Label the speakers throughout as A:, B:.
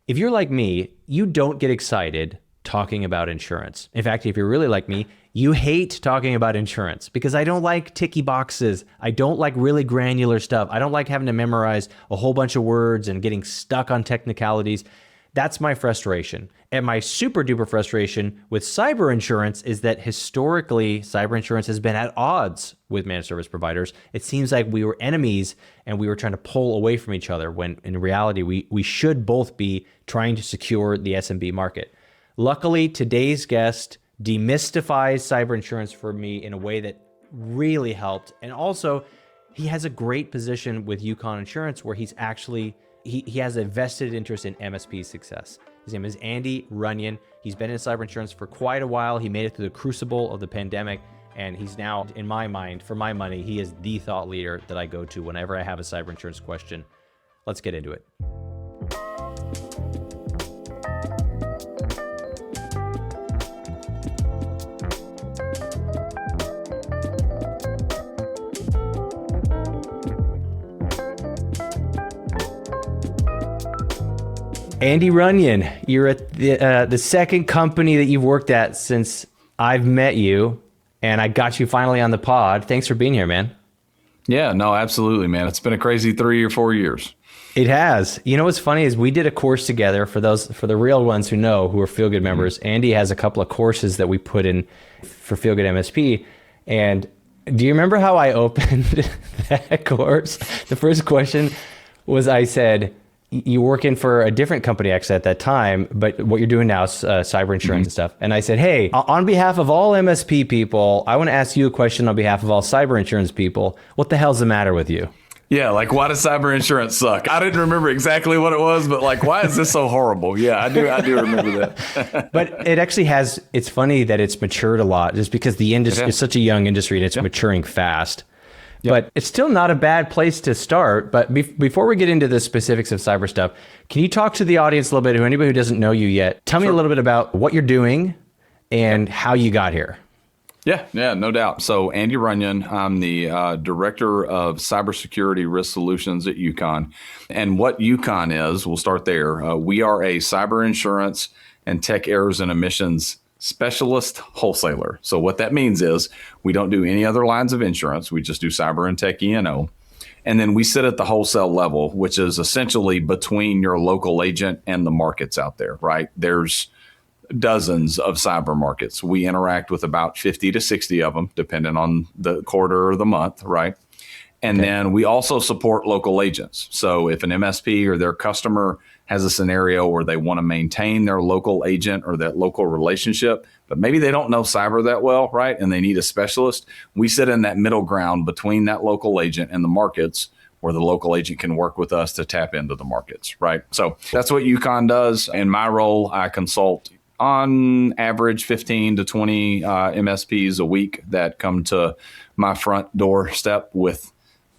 A: If you're like me, you don't get excited talking about insurance. In fact, if you're really like me, you hate talking about insurance because I don't like ticky boxes. I don't like really granular stuff. I don't like having to memorize a whole bunch of words and getting stuck on technicalities. That's my frustration. And my super duper frustration with cyber insurance is that historically, cyber insurance has been at odds with managed service providers. It seems like we were enemies and we were trying to pull away from each other when in reality, we should both be trying to secure the SMB market. Luckily, today's guest demystifies cyber insurance for me in a way that really helped. And also, he has a great position with UKON Insurance where he's actually he has a vested interest in MSP success. His name is Andy Runyan. He's been in cyber insurance for quite a while. He made it through the crucible of the pandemic, and he's now, in my mind, for my money, he is the thought leader that I go to whenever I have a cyber insurance question. Let's get into it. Andy Runyan, you're at the second company that you've worked at since I've met you, and I got you finally on the pod. Thanks for being here, man.
B: Yeah, no, absolutely, man. It's been a crazy 3 or 4 years.
A: It has. You know what's funny is we did a course together for the real ones who are Feel Good members. Mm-hmm. Andy has a couple of courses that we put in for Feel Good MSP, and do you remember how I opened that course? The first question was I said, you're working for a different company actually at that time, but what you're doing now is cyber insurance and stuff. And I said, hey, on behalf of all MSP people, I want to ask you a question on behalf of all cyber insurance people. What the hell's the matter with you?
B: Yeah, like why does cyber insurance suck? I didn't remember exactly what it was, but like, why is this so horrible? Yeah, I do remember that.
A: But it actually has, it's funny that it's matured a lot just because the industry is such a young industry and it's maturing fast. Yep. But it's still not a bad place to start. But before we get into the specifics of cyber stuff, can you talk to the audience a little bit, anybody who doesn't know you yet? Tell me a little bit about what you're doing and how you got here.
B: Yeah, no doubt. So Andy Runyan, I'm the Director of Cybersecurity Risk Solutions at UKON. And what UKON is, we'll start there. We are a cyber insurance and tech errors and omissions specialist wholesaler. So what that means is we don't do any other lines of insurance. We just do cyber and tech E&O. And then we sit at the wholesale level, which is essentially between your local agent and the markets out there, right? There's dozens of cyber markets. We interact with about 50 to 60 of them, depending on the quarter or the month, right? And then we also support local agents. So if an MSP or their customer has a scenario where they want to maintain their local agent or that local relationship, but maybe they don't know cyber that well, right? And they need a specialist. We sit in that middle ground between that local agent and the markets where the local agent can work with us to tap into the markets, right? So that's what UKON does. In my role, I consult on average 15 to 20 MSPs a week that come to my front doorstep with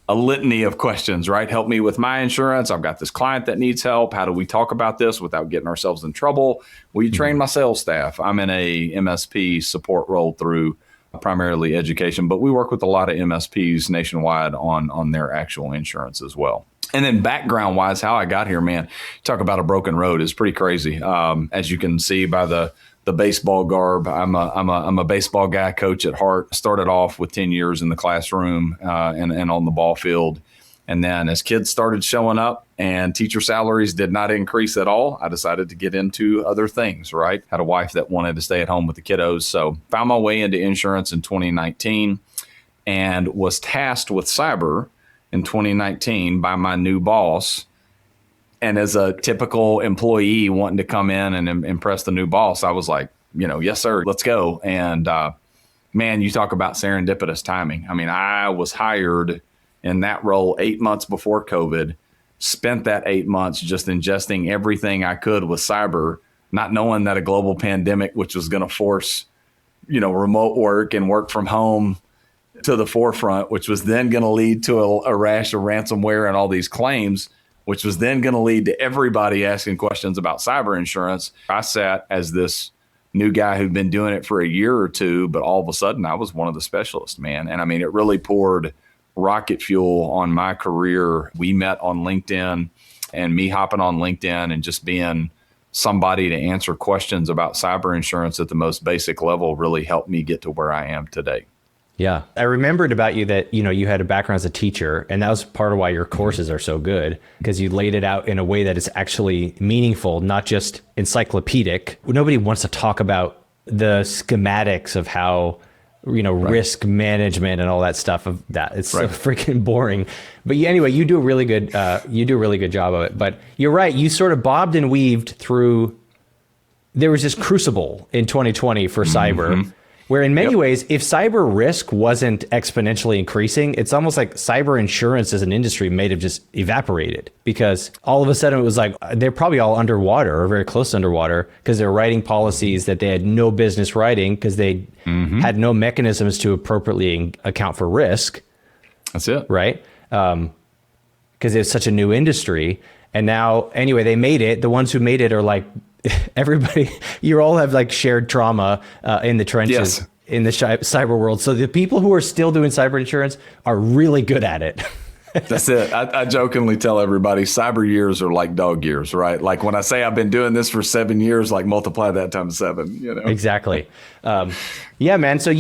B: a litany of questions, right? Help me with my insurance. I've got this client that needs help. How do we talk about this without getting ourselves in trouble? Will you train my sales staff? I'm in a MSP support role through primarily education, but we work with a lot of MSPs nationwide on their actual insurance as well. And then background wise, how I got here, man, talk about a broken road is pretty crazy. As you can see by the baseball garb, I'm a baseball guy, coach at heart. Started off with 10 years in the classroom and on the ball field. And then as kids started showing up and teacher salaries did not increase at all, I decided to get into other things, right? Had a wife that wanted to stay at home with the kiddos. So found my way into insurance in 2019 and was tasked with cyber in 2019 by my new boss. And as a typical employee wanting to come in and impress the new boss, I was like, yes, sir, let's go. And man, you talk about serendipitous timing. I mean, I was hired in that role 8 months before COVID, spent that 8 months just ingesting everything I could with cyber, not knowing that a global pandemic, which was going to force, remote work and work from home to the forefront, which was then going to lead to a rash of ransomware and all these claims, which was then going to lead to everybody asking questions about cyber insurance. I sat as this new guy who'd been doing it for a year or two, but all of a sudden I was one of the specialists, man. And I mean, it really poured rocket fuel on my career. We met on LinkedIn, and me hopping on LinkedIn and just being somebody to answer questions about cyber insurance at the most basic level really helped me get to where I am today.
A: Yeah. I remembered about you that, you had a background as a teacher, and that was part of why your courses are so good, because you laid it out in a way that is actually meaningful, not just encyclopedic. Nobody wants to talk about the schematics of how, risk management and all that stuff of that. It's so freaking boring. But anyway, you do a really good job of it. But you're right. You sort of bobbed and weaved through. There was this crucible in 2020 for cyber, where in many ways, if cyber risk wasn't exponentially increasing, it's almost like cyber insurance as an industry may have just evaporated, because all of a sudden it was like they're probably all underwater or very close to underwater because they're writing policies that they had no business writing because they had no mechanisms to appropriately account for risk.
B: That's it.
A: Right? Because it's such a new industry. And now, anyway, they made it. The ones who made it are like, everybody, you all have like shared trauma in the trenches in the cyber world. So the people who are still doing cyber insurance are really good at it.
B: That's it. I jokingly tell everybody cyber years are like dog years, right? Like when I say I've been doing this for 7 years, like multiply that times 7,
A: Exactly. Yeah, man. So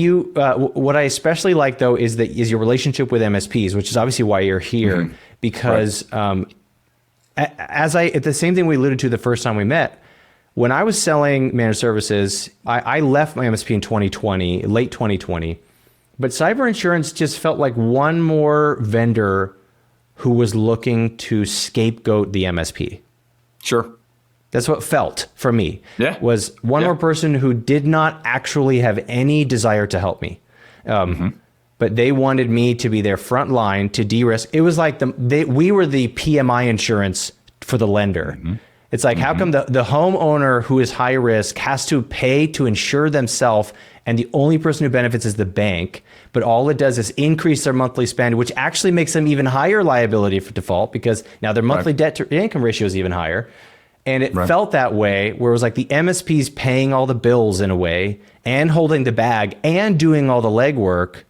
A: what I especially like though is your relationship with MSPs, which is obviously why you're here, because at the same thing we alluded to the first time we met, when I was selling managed services, I left my MSP in 2020, late 2020, but cyber insurance just felt like one more vendor who was looking to scapegoat the MSP.
B: Sure.
A: That's what felt for me.
B: Yeah.
A: Was one more person who did not actually have any desire to help me. But they wanted me to be their front line to de-risk. It was like we were the PMI insurance for the lender. It's like, how come the homeowner who is high risk has to pay to insure themselves, and the only person who benefits is the bank, but all it does is increase their monthly spend, which actually makes them even higher liability for default because now their monthly debt to income ratio is even higher. And it felt that way, where it was like the MSPs paying all the bills in a way and holding the bag and doing all the legwork.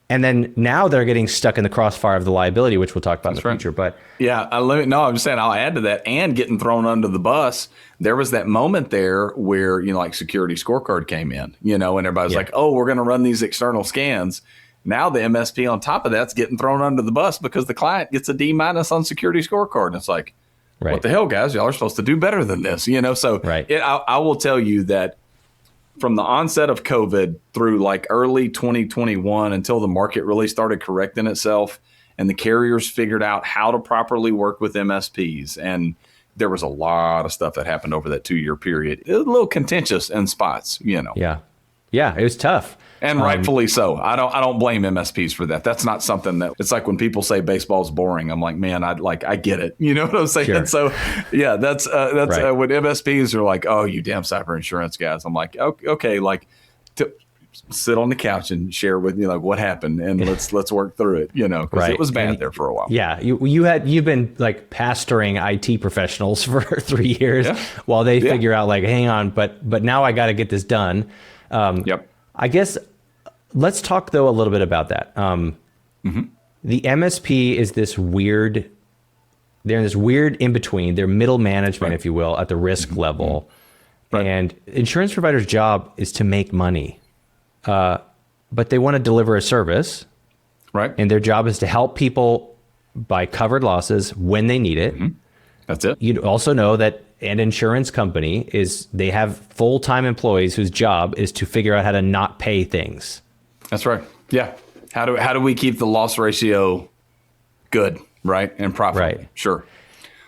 A: And then now they're getting stuck in the crossfire of the liability, which we'll talk about in the future. But
B: I'm just saying, I'll add to that, and getting thrown under the bus. There was that moment there where, like security scorecard came in, and everybody's like, oh, we're going to run these external scans. Now the MSP on top of that's getting thrown under the bus because the client gets a D- on security scorecard. And it's like, what the hell, guys? Y'all are supposed to do better than this, So I will tell you that from the onset of COVID through like early 2021 until the market really started correcting itself and the carriers figured out how to properly work with MSPs. And there was a lot of stuff that happened over that 2-year period. It was a little contentious in spots,
A: Yeah. Yeah, it was tough.
B: And rightfully so. I don't blame MSPs for that. That's not something that, it's like when people say baseball's boring. I'm like, man, I get it. You know what I'm saying?
A: Sure.
B: So yeah, that's when MSPs are like, oh, you damn cyber insurance guys. I'm like, okay, like sit on the couch and share with like what happened and let's work through it, because it was bad there for a while.
A: Yeah, you've been like pastoring IT professionals for 3 years while they figure out like, hang on, but now I got to get this done. I guess let's talk though a little bit about that. The MSP is this weird. They're in this weird in between. They're middle management, if you will, at the risk level. And insurance providers' job is to make money. But they want to deliver a service, and their job is to help people buy covered losses when they need it.
B: That's it.
A: You also know that an insurance company they have full-time employees whose job is to figure out how to not pay things.
B: That's right. Yeah. How do we keep the loss ratio good, right, and profitable?
A: Right.
B: Sure.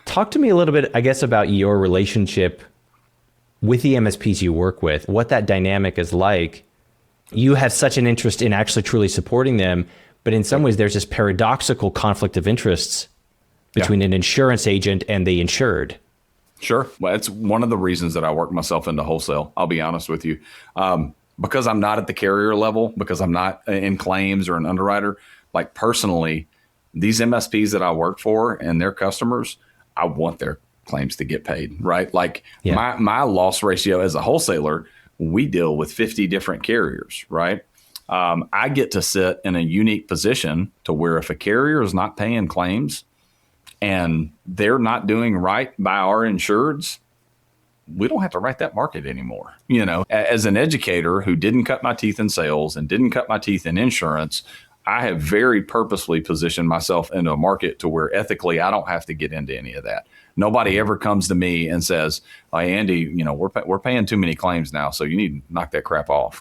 A: Talk to me a little bit, I guess, about your relationship with the MSPs you work with, what that dynamic is like. You have such an interest in actually truly supporting them, but in some ways there's this paradoxical conflict of interests between an insurance agent and the insured.
B: Sure. Well, it's one of the reasons that I work myself into wholesale. I'll be honest with you. Because I'm not at the carrier level, because I'm not in claims or an underwriter, like personally, these MSPs that I work for and their customers, I want their claims to get paid, right? Like my loss ratio as a wholesaler, we deal with 50 different carriers, right? I get to sit in a unique position to where if a carrier is not paying claims and they're not doing right by our insureds, we don't have to write that market anymore. As an educator who didn't cut my teeth in sales and didn't cut my teeth in insurance, I have very purposefully positioned myself into a market to where ethically I don't have to get into any of that. Nobody ever comes to me and says, "Hey, Andy, we're paying too many claims now, so you need to knock that crap off."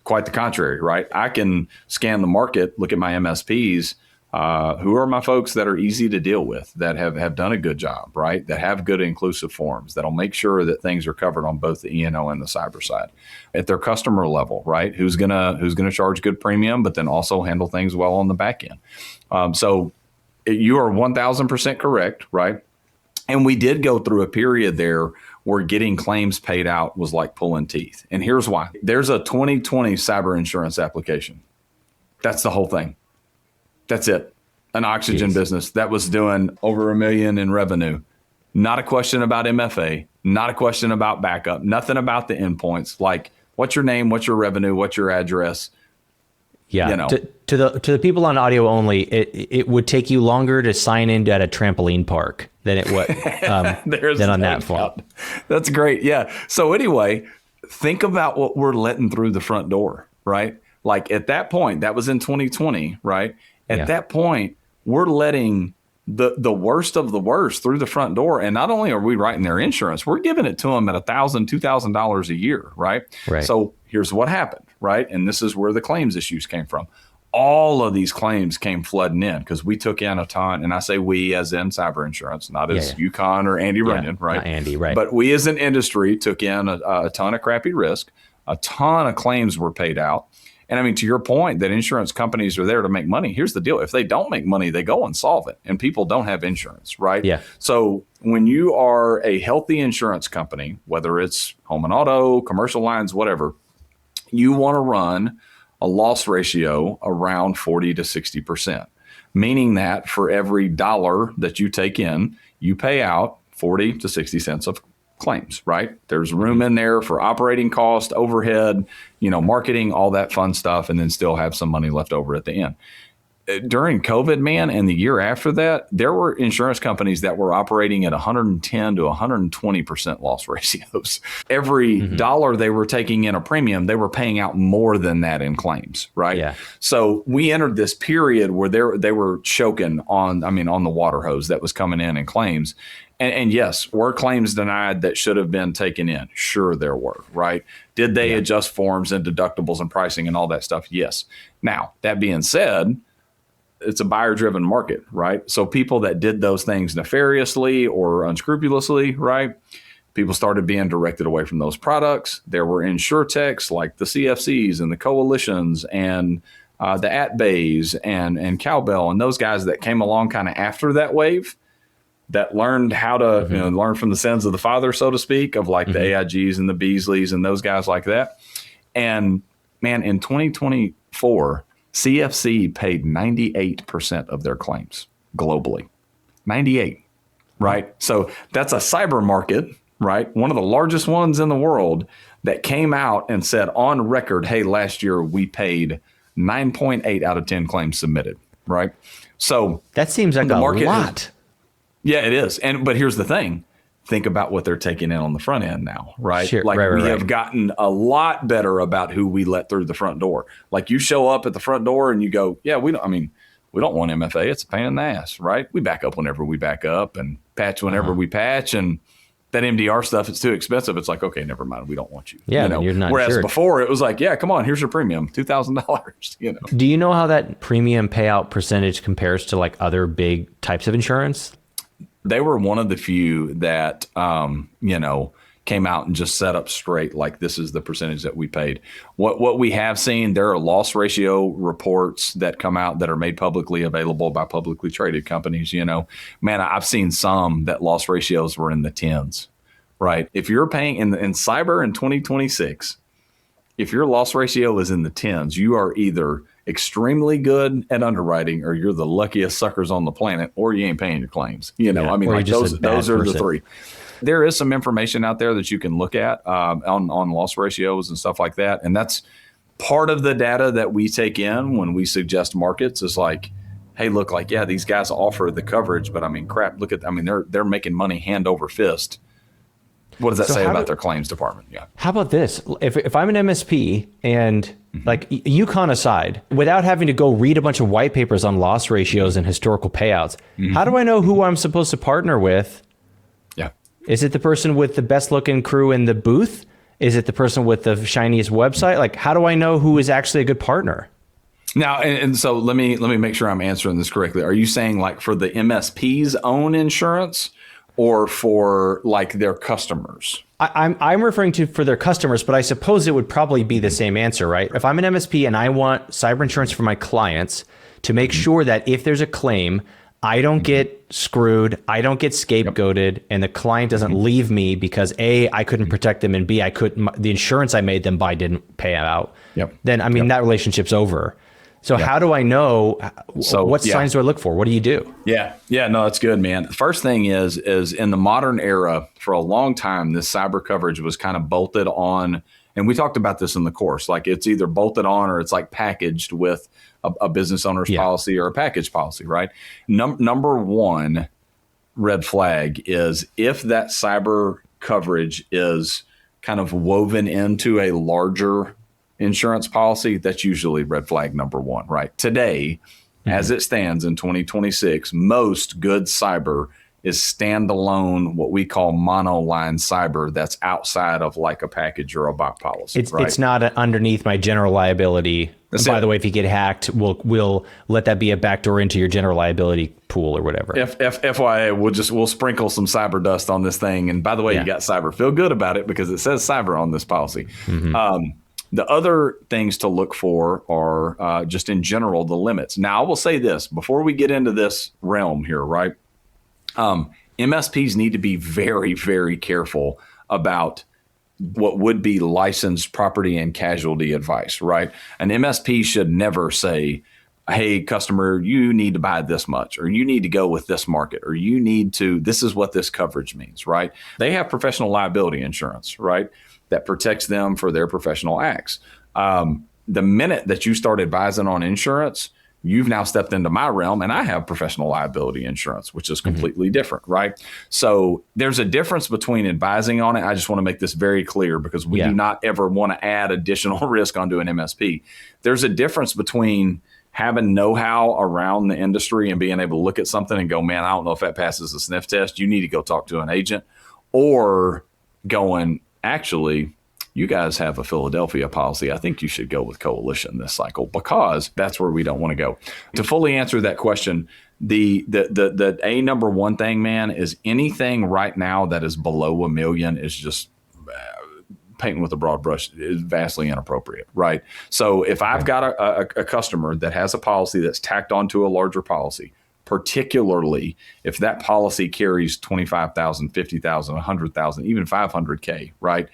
B: Quite the contrary, right? I can scan the market, look at my MSPs, who are my folks that are easy to deal with, that have done a good job, right? That have good inclusive forms, that'll make sure that things are covered on both the E&O and the cyber side at their customer level, right? Who's gonna charge good premium, but then also handle things well on the back end. So you are 1,000% correct, right? And we did go through a period there where getting claims paid out was like pulling teeth. And here's why. There's a 2020 cyber insurance application. That's the whole thing. That's it. An oxygen business that was doing over $1 million in revenue. Not a question about MFA, not a question about backup, nothing about the endpoints. Like, what's your name, what's your revenue, what's your address?
A: Yeah. To the people on audio only, it would take you longer to sign in at a trampoline park than it would than on that phone.
B: That's great. Yeah. So anyway, think about what we're letting through the front door, right? Like at that point, that was in 2020, right? At that point, we're letting the worst of the worst through the front door. And not only are we writing their insurance, we're giving it to them at $1,000, $2,000 a year, right? So here's what happened, right? And this is where the claims issues came from. All of these claims came flooding in because we took in a ton, and I say we as in cyber insurance, not as UKON or Andy Runyan, right?
A: Not Andy, right.
B: But we as an industry took in a ton of crappy risk, a ton of claims were paid out. And I mean, to your point that insurance companies are there to make money, here's the deal. If they don't make money, they go insolvent, and people don't have insurance, right?
A: Yeah.
B: So when you are a healthy insurance company, whether it's home and auto, commercial lines, whatever, you want to run a loss ratio around 40 to 60%, meaning that for every dollar that you take in, you pay out 40 to 60 cents of claims, right? There's room in there for operating cost, overhead, marketing, all that fun stuff, and then still have some money left over at the end. During COVID, man, and the year after that, there were insurance companies that were operating at 110 to 120% loss ratios. Every dollar they were taking in a premium, they were paying out more than that in claims, right?
A: Yeah.
B: So we entered this period where they were choking on the water hose that was coming in claims. And yes, were claims denied that should have been taken in? Sure, there were, right? Did they adjust forms and deductibles and pricing and all that stuff? Yes. Now, that being said, it's a buyer-driven market, right? So people that did those things nefariously or unscrupulously, right? People started being directed away from those products. There were insurtechs like the CFCs and the coalitions and the AtBays and Cowbell and those guys that came along kind of after that wave that learned how to learn from the sins of the father, so to speak, of like the AIGs and the Beasleys and those guys like that. And man, in 2024, CFC paid 98% of their claims globally. 98, right? So that's a cyber market, right? One of the largest ones in the world that came out and said on record, hey, last year we paid 9.8 out of 10 claims submitted, right? So
A: that seems like a lot.
B: Yeah, it is. But here's the thing. Think about what they're taking in on the front end now, right?
A: Sure,
B: like
A: right,
B: we have gotten a lot better about who we let through the front door. Like you show up at the front door and you go, yeah, we don't want MFA. It's a pain in the ass, right? We back up whenever we back up and patch whenever we patch. And that MDR stuff, it's too expensive. It's like, okay, never mind. We don't want you.
A: Yeah, you're not
B: Whereas
A: insured.
B: Before it was like, yeah, come on, here's your premium, $2,000,
A: Do you know how that premium payout percentage compares to like other big types of insurance?
B: They were one of the few that, came out and just set up straight, like this is the percentage that we paid. What we have seen, there are loss ratio reports that come out that are made publicly available by publicly traded companies. Man, I've seen some that loss ratios were in the tens, right? If you're paying in cyber in 2026, if your loss ratio is in the tens, you are either extremely good at underwriting or you're the luckiest suckers on the planet, or you ain't paying your claims. Those are the three. There is some information out there that you can look at on loss ratios and stuff like that. And that's part of the data that we take in when we suggest markets is like, hey, look, like, yeah, these guys offer the coverage, but crap, look at, they're making money hand over fist What does that
A: So
B: say
A: how
B: about their claims department? Yeah.
A: How about this? If I'm an MSP and like UKON aside, without having to go read a bunch of white papers on loss ratios and historical payouts, how do I know who I'm supposed to partner with?
B: Yeah.
A: Is it the person with the best looking crew in the booth? Is it the person with the shiniest website? Like, how do I know who is actually a good partner?
B: Now, and so let me make sure I'm answering this correctly. Are you saying like for the MSP's own insurance or for like their customers?
A: I'm referring to for their customers, but I suppose it would probably be the same answer, right? If I'm an MSP and I want cyber insurance for my clients to make sure that if there's a claim, I don't get screwed, I don't get scapegoated, and the client doesn't leave me because A, I couldn't protect them, and B, the insurance I made them buy didn't pay out. Then, I mean, that relationship's over. So how do I know? What signs do I look for? What do you do?
B: Yeah, no, that's good, man. The first thing is in the modern era, for a long time, this cyber coverage was kind of bolted on. And we talked about this in the course, like it's either bolted on or it's like packaged with a business owner's policy or a package policy, right? Number one red flag is if that cyber coverage is kind of woven into a larger insurance policy, that's usually red flag number one, right? Today, as it stands in 2026, most good cyber is standalone, what we call monoline cyber that's outside of like a package or a BOP policy.
A: It's not underneath my general liability. By the way, if you get hacked, we'll let that be a backdoor into your general liability pool or whatever.
B: FYI, we'll sprinkle some cyber dust on this thing. And by the way, you got cyber. Feel good about it because it says cyber on this policy. The other things to look for are just in general the limits. Now, I will say this before we get into this realm here, right? MSPs need to be very, very careful about what would be licensed property and casualty advice, right? An MSP should never say, hey, customer, you need to buy this much, or you need to go with this market, or this is what this coverage means, right? They have professional liability insurance, right? That protects them for their professional acts. The minute that you start advising on insurance, you've now stepped into my realm and I have professional liability insurance, which is completely different, right? So there's a difference between advising on it. I just want to make this very clear because we do not ever want to add additional risk onto an MSP. There's a difference between having know-how around the industry and being able to look at something and go, man, I don't know if that passes the sniff test. You need to go talk to an agent, or going, actually, you guys have a Philadelphia policy. I think you should go with Coalition this cycle because that's where we don't want to go. To fully answer that question, the number one thing, man, is anything right now that is below $1 million is just painting with a broad brush is vastly inappropriate, right? So if I've got a customer that has a policy that's tacked onto a larger policy, particularly if that policy carries 25,000, 50,000, 100,000, even 500K, right?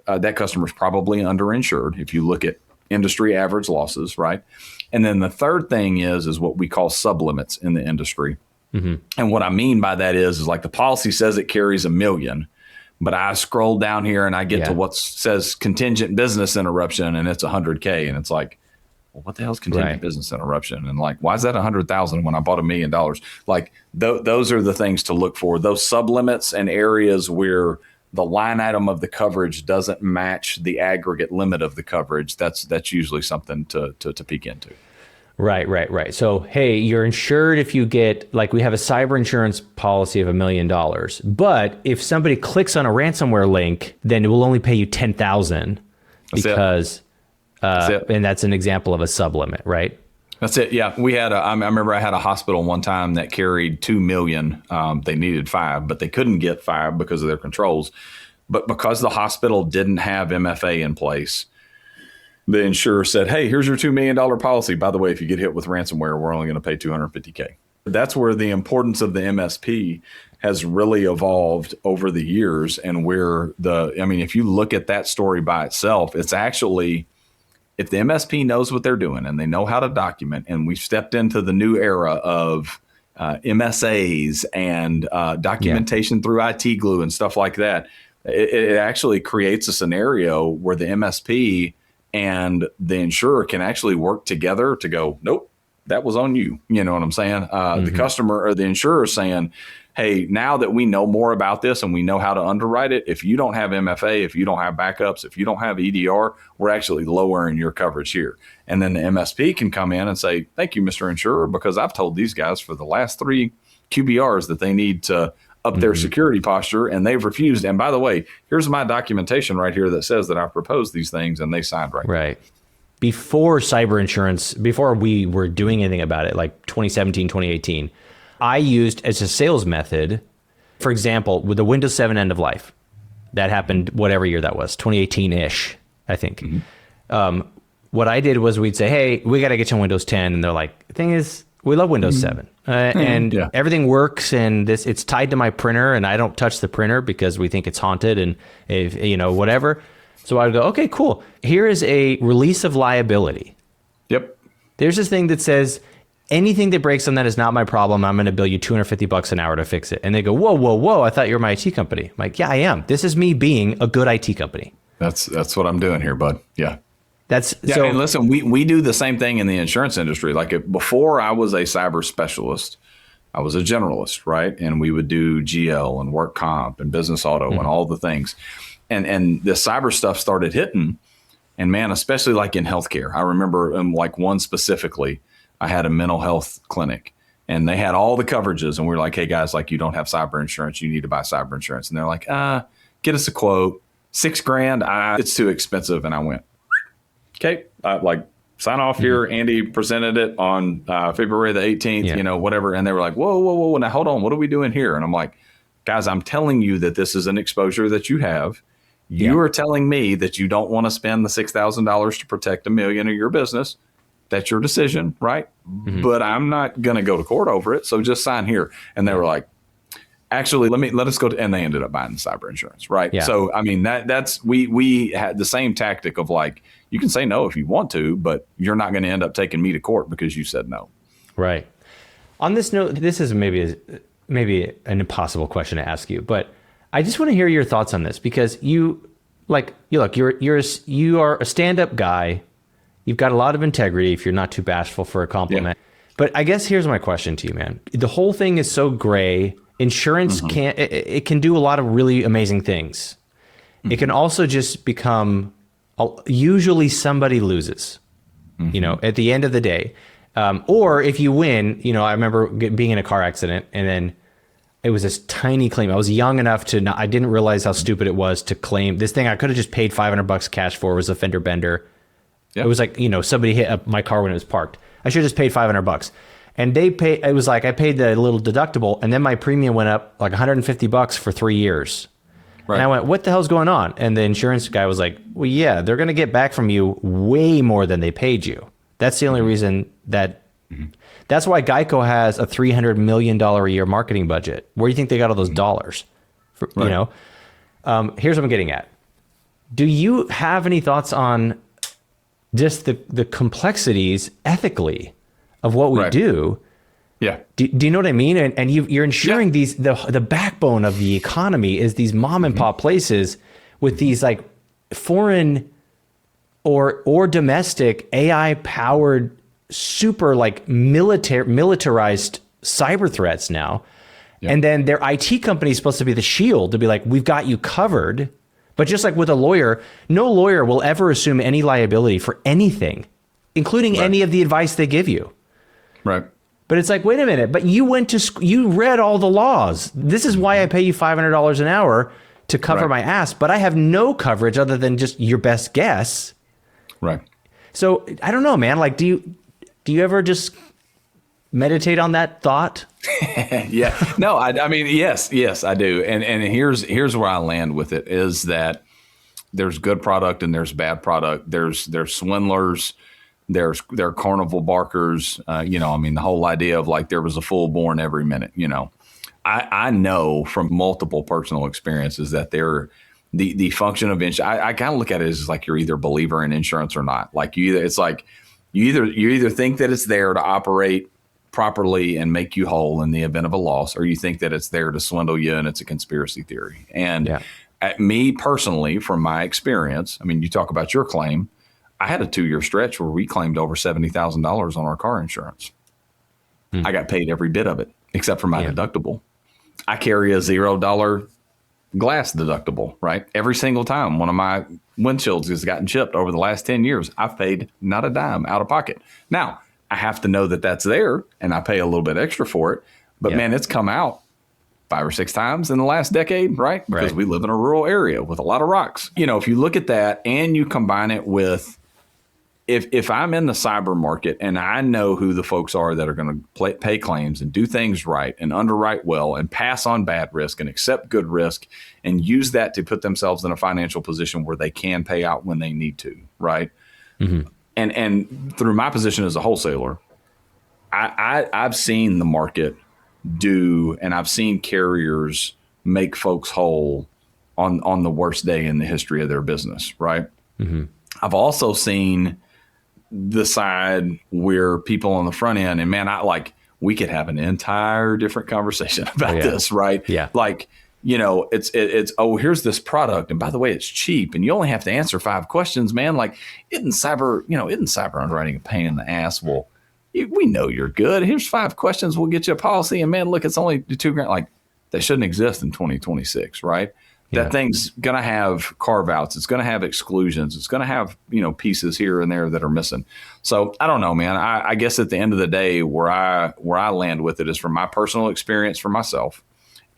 B: That customer is probably underinsured if you look at industry average losses, right? And then the third thing is what we call sublimits in the industry. And what I mean by that is like the policy says it carries $1 million, but I scroll down here and I get to what says contingent business interruption and it's 100K, and it's like, well, what the hell is contingent business interruption? And like, why is that 100,000 when I bought $1 million? Like those are the things to look for. Those sublimits and areas where the line item of the coverage doesn't match the aggregate limit of the coverage, that's usually something to peek into.
A: Right. So, hey, you're insured if you get, like, we have a cyber insurance policy of $1 million, but if somebody clicks on a ransomware link, then it will only pay you $10,000 because, and that's an example of a sublimit, right?
B: That's it. Yeah. I remember I had a hospital one time that carried 2 million. They needed 5, but they couldn't get 5 because of their controls. But because the hospital didn't have MFA in place, the insurer said, hey, here's your $2 million policy. By the way, if you get hit with ransomware, we're only going to pay $250K. That's where the importance of the MSP has really evolved over the years. And where if you look at that story by itself, it's actually, if the MSP knows what they're doing and they know how to document, and we've stepped into the new era of MSAs and documentation through IT glue and stuff like that, it actually creates a scenario where the MSP and the insurer can actually work together to go, nope, that was on you. You know what I'm saying? The customer or the insurer saying, hey, now that we know more about this and we know how to underwrite it, if you don't have MFA, if you don't have backups, if you don't have EDR, we're actually lowering your coverage here. And then the MSP can come in and say, thank you, Mr. Insurer, because I've told these guys for the last 3 QBRs that they need to up their security posture, and they've refused. And by the way, here's my documentation right here that says that I've proposed these things, and they signed
A: right. Before cyber insurance, before we were doing anything about it, like 2017, 2018, I used as a sales method, for example, with the Windows 7 end of life. That happened whatever year that was, 2018-ish, I think. What I did was we'd say, hey, we got to get you on Windows 10. And they're like, the thing is, we love Windows 7. And everything works, and it's tied to my printer, and I don't touch the printer because we think it's haunted and if, whatever. So I would go, okay, cool. Here is a release of liability.
B: Yep.
A: There's this thing that says anything that breaks on that is not my problem. I'm going to bill you $250 an hour to fix it. And they go, whoa. I thought you were my IT company. I'm like, yeah, I am. This is me being a good IT company.
B: That's what I'm doing here, bud. Yeah.
A: So,
B: and listen, we do the same thing in the insurance industry. Like before I was a cyber specialist, I was a generalist, right? And we would do GL and work comp and business auto and all the things. And the cyber stuff started hitting. And man, especially like in healthcare, I remember like one specifically, I had a mental health clinic and they had all the coverages. And we were like, hey guys, like you don't have cyber insurance. You need to buy cyber insurance. And they're like, get us a quote, $6,000. It's too expensive. And I went, okay, like sign off here. Andy presented it on February the 18th, whatever. And they were like, whoa. Now hold on. What are we doing here? And I'm like, guys, I'm telling you that this is an exposure that you have. You are telling me that you don't want to spend the $6,000 to protect $1 million of your business. That's your decision, right? But I'm not going to go to court over it. So just sign here. And they were like, actually, let us go to, and they ended up buying cyber insurance, right?
A: Yeah.
B: So, I mean, that's we had the same tactic of like, you can say no if you want to, but you're not going to end up taking me to court because you said no.
A: Right. On this note, this is maybe an impossible question to ask you, but I just want to hear your thoughts on this because you are a stand-up guy. You've got a lot of integrity if you're not too bashful for a compliment. Yeah. But I guess here's my question to you, man. The whole thing is so gray. Insurance it can do a lot of really amazing things. It can also just become usually somebody loses, at the end of the day. Or if you win, I remember being in a car accident and then it was this tiny claim. I was young enough I didn't realize how stupid it was to claim this thing. I could have just paid $500 cash for. It was a fender bender. Yep. It was like, somebody hit up my car when it was parked. I should have just paid $500. And it was like, I paid the little deductible and then my premium went up like $150 for 3 years. Right. And I went, what the hell's going on? And the insurance guy was like, well, yeah, they're going to get back from you way more than they paid you. That's the only reason that's why Geico has a $300 million a year marketing budget. Where do you think they got all those dollars? Here's what I'm getting at. Do you have any thoughts on just the complexities ethically of what we do?
B: Yeah.
A: Do you know what I mean? And you're ensuring these, the backbone of the economy is these mom and pop places with these like foreign or domestic AI powered super like militarized cyber threats now. Yep. And then their IT company is supposed to be the shield to be like, we've got you covered. But just like with a lawyer, no lawyer will ever assume any liability for anything, including any of the advice they give you.
B: Right.
A: But it's like, wait a minute, but you went to you read all the laws. This is why I pay you $500 an hour to cover my ass, but I have no coverage other than just your best guess.
B: Right.
A: So I don't know, man. Like, do you ever just meditate on that thought?
B: Yeah. No, I mean, yes, I do. And here's where I land with it is that there's good product and there's bad product. There's swindlers. There are carnival barkers. I mean, the whole idea of like there was a fool born every minute. I know from multiple personal experiences that the function of insurance. I kind of look at it as like you're either a believer in insurance or not. Like you either think that it's there to operate properly and make you whole in the event of a loss, or you think that it's there to swindle you and it's a conspiracy theory. And me personally, from my experience, I mean, you talk about your claim. I had a 2-year stretch where we claimed over $70,000 on our car insurance. I got paid every bit of it except for my deductible. I carry a $0 glass deductible, right? Every single time one of my windshields has gotten chipped over the last 10 years, I've paid not a dime out of pocket. Now, I have to know that that's there and I pay a little bit extra for it. But man, it's come out 5 or 6 times in the last decade, right? Because we live in a rural area with a lot of rocks. You know, if you look at that and you combine it with, if I'm in the cyber market and I know who the folks are that are going to pay claims and do things right and underwrite well and pass on bad risk and accept good risk and use that to put themselves in a financial position where they can pay out when they need to, right? Mm-hmm. And through my position as a wholesaler, I've seen the market do, and I've seen carriers make folks whole on the worst day in the history of their business, right? Mm-hmm. I've also seen the side where people on the front end, and man, we could have an entire different conversation about this, right? Yeah. Like, you know, it's, oh, here's this product. And by the way, it's cheap and you only have to answer 5 questions, man. Like, isn't cyber underwriting a pain in the ass? Well, we know you're good. Here's 5 questions. We'll get you a policy. And man, look, it's only $2,000. Like, they shouldn't exist in 2026, right? That thing's going to have carve outs. It's going to have exclusions. It's going to have, pieces here and there that are missing. So I don't know, man. I guess at the end of the day, where I land with it is from my personal experience for myself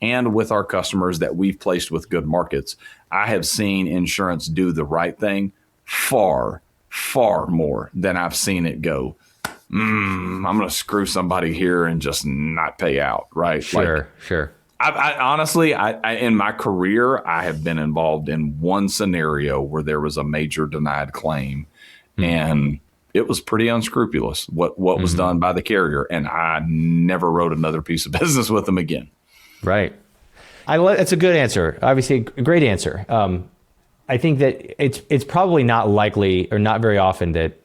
B: and with our customers that we've placed with good markets. I have seen insurance do the right thing far, far more than I've seen it go, I'm going to screw somebody here and just not pay out, right?
A: Sure.
B: I honestly, in my career, I have been involved in one scenario where there was a major denied claim, and it was pretty unscrupulous what was done by the carrier, and I never wrote another piece of business with them again. Right.
A: It's a good answer. Obviously, a great answer. I think that it's probably not likely or not very often that,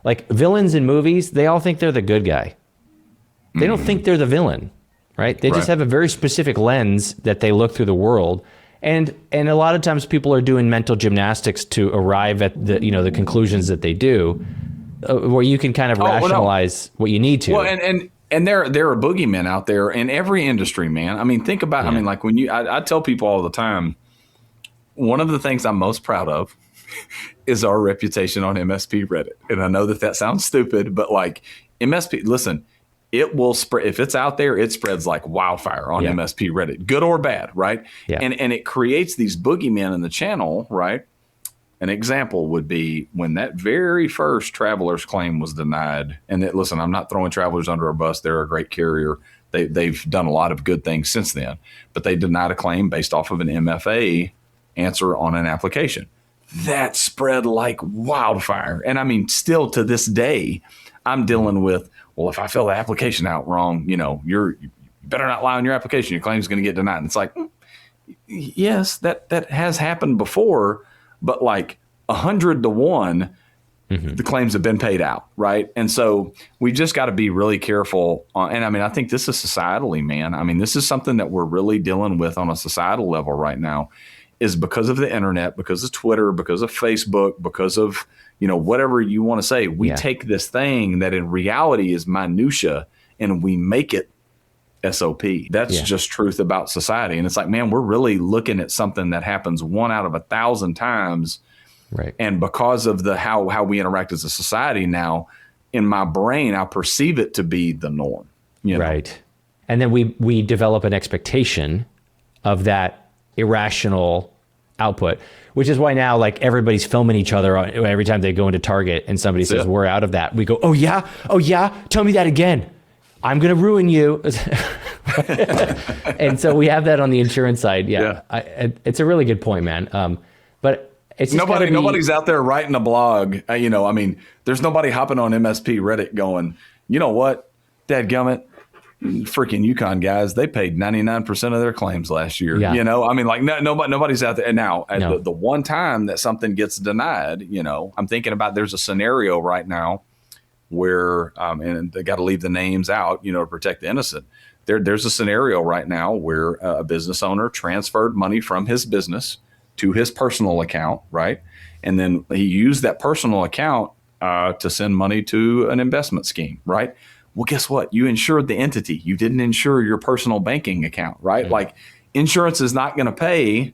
A: like villains in movies, they all think they're the good guy. They don't think they're the villain. Right? They just have a very specific lens that they look through the world. And a lot of times people are doing mental gymnastics to arrive at the conclusions that they do, where you can kind of rationalize what you need to.
B: Well, and there are boogeymen out there in every industry, man. I mean, think about, like when I tell people all the time, one of the things I'm most proud of is our reputation on MSP Reddit. And I know that sounds stupid, but like MSP, listen, it will spread. If it's out there, it spreads like wildfire on MSP Reddit, good or bad, right? Yeah. And it creates these boogeymen in the channel, right? An example would be when that very first Travelers claim was denied. And listen, I'm not throwing Travelers under a bus. They're a great carrier. They've done a lot of good things since then. But they denied a claim based off of an MFA answer on an application. That spread like wildfire. And I mean, still to this day, I'm dealing with, well, if I fill the application out wrong, you better not lie on your application. Your claim is going to get denied. And it's like, yes, that has happened before, but like 100 to 1, the claims have been paid out, right? And so we just got to be really careful. And I mean, I think this is societally, man. I mean, this is something that we're really dealing with on a societal level right now, is because of the internet, because of Twitter, because of Facebook, because of whatever you want to say. We take this thing that in reality is minutia and we make it SOP. That's just truth about society. And it's like, man, we're really looking at something that happens 1 out of 1,000 times. Right. And because of how we interact as a society now, in my brain, I perceive it to be the norm.
A: Right. And then we develop an expectation of that irrational output, which is why now like everybody's filming each other every time they go into Target and somebody says we're out of that. We go, oh yeah, tell me that again. I'm gonna ruin you. And so we have that on the insurance side. It's a really good point, man. But it's just
B: nobody's out there writing a blog. I mean, there's nobody hopping on MSP Reddit going, you know what, dadgummit, freaking UKON guys, they paid 99% of their claims last year. I mean, like nobody's out there. And now the one time that something gets denied, I'm thinking about, there's a scenario right now where, and they got to leave the names out, to protect the innocent. There's a scenario right now where a business owner transferred money from his business to his personal account, right? And then he used that personal account to send money to an investment scheme, right? Well, guess what? You insured the entity. You didn't insure your personal banking account, right? Mm-hmm. Like insurance is not going to pay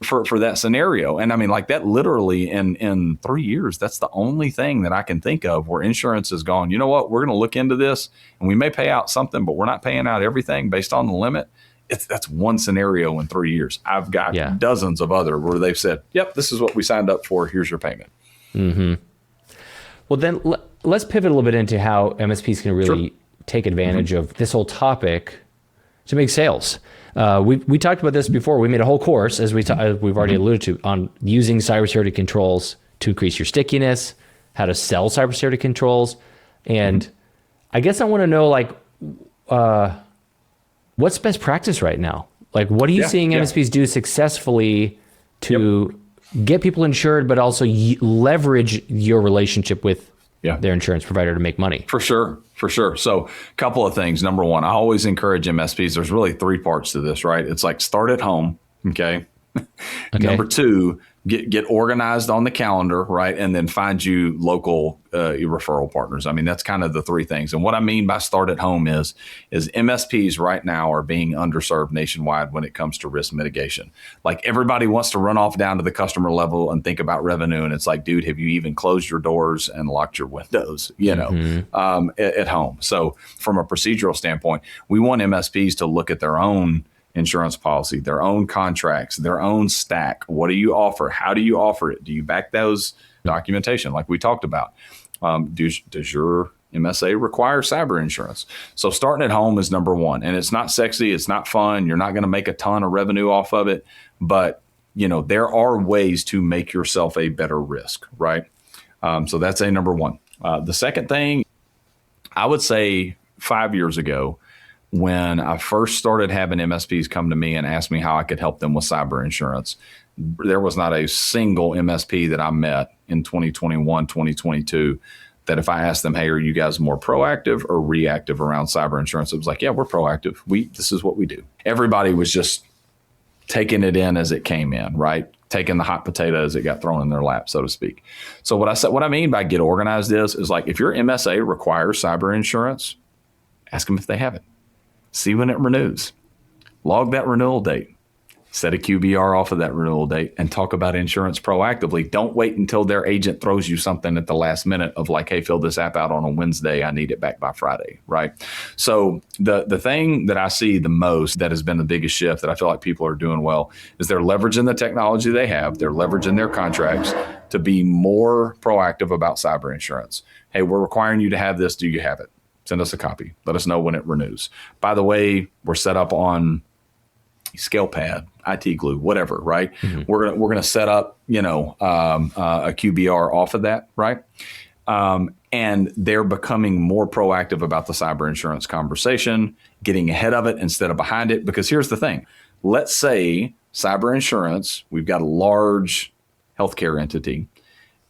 B: for that scenario. And I mean, like that literally in 3 years, that's the only thing that I can think of where insurance has gone, you know what, we're going to look into this and we may pay out something, but we're not paying out everything based on the limit. That's one scenario in 3 years. I've got dozens of other where they've said, yep, this is what we signed up for. Here's your payment.
A: Mm-hmm. Well, then let's pivot a little bit into how MSPs can really take advantage of this whole topic to make sales. We talked about this before. We made a whole course, as we've already alluded to, on using cybersecurity controls to increase your stickiness, how to sell cybersecurity controls. And I guess I want to know, like, what's best practice right now? Like, what are you seeing MSPs do successfully to get people insured, but also leverage your relationship with their insurance provider to make money? For sure.
B: So a couple of things. Number one, I always encourage MSPs. There's really 3 parts to this, right? It's like start at home. Okay. Number 2, get organized on the calendar, right? And then find you local referral partners. I mean, that's kind of the 3 things. And what I mean by start at home is MSPs right now are being underserved nationwide when it comes to risk mitigation. Like everybody wants to run off down to the customer level and think about revenue. And it's like, dude, have you even closed your doors and locked your windows, at home? So from a procedural standpoint, we want MSPs to look at their own insurance policy, their own contracts, their own stack. What do you offer? How do you offer it? Do you back those documentation like we talked about? Does your MSA require cyber insurance? So starting at home is number 1. And it's not sexy. It's not fun. You're not going to make a ton of revenue off of it. But, there are ways to make yourself a better risk, right? So that's a number 1. The second thing, I would say 5 years ago, when I first started having MSPs come to me and ask me how I could help them with cyber insurance, there was not a single MSP that I met in 2021, 2022, that if I asked them, hey, are you guys more proactive or reactive around cyber insurance? It was like, yeah, we're proactive. This is what we do. Everybody was just taking it in as it came in, right? Taking the hot potato as it got thrown in their lap, so to speak. So what I mean by get organized is like, if your MSA requires cyber insurance, ask them if they have it. See when it renews. Log that renewal date. Set a QBR off of that renewal date and talk about insurance proactively. Don't wait until their agent throws you something at the last minute of like, hey, fill this app out on a Wednesday. I need it back by Friday, right? So the thing that I see the most that has been the biggest shift that I feel like people are doing well is they're leveraging the technology they have. They're leveraging their contracts to be more proactive about cyber insurance. Hey, we're requiring you to have this. Do you have it? Send us a copy. Let us know when it renews. By the way, we're set up on ScalePad, IT Glue, whatever, right? Mm-hmm. We're gonna set up, a QBR off of that, right? And they're becoming more proactive about the cyber insurance conversation, getting ahead of it instead of behind it. Because here's the thing: let's say cyber insurance, we've got a large healthcare entity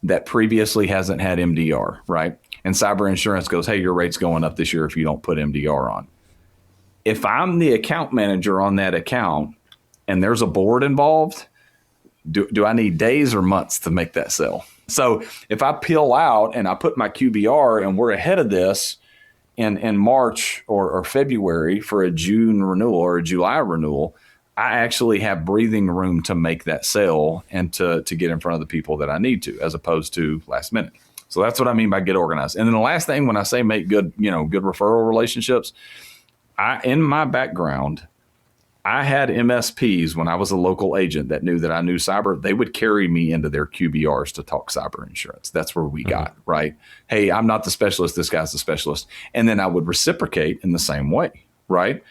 B: that previously hasn't had MDR, right? And cyber insurance goes, hey, your rate's going up this year if you don't put MDR on. If I'm the account manager on that account and there's a board involved, do I need days or months to make that sell? So if I peel out and I put my QBR and we're ahead of this in March or February for a June renewal or a July renewal, I actually have breathing room to make that sale and to get in front of the people that I need to, as opposed to last minute. So that's what I mean by get organized. And then the last thing, when I say make good referral relationships, in my background, I had MSPs when I was a local agent that knew that I knew cyber. They would carry me into their QBRs to talk cyber insurance. That's where we got, right? Hey, I'm not the specialist. This guy's the specialist. And then I would reciprocate in the same way, right?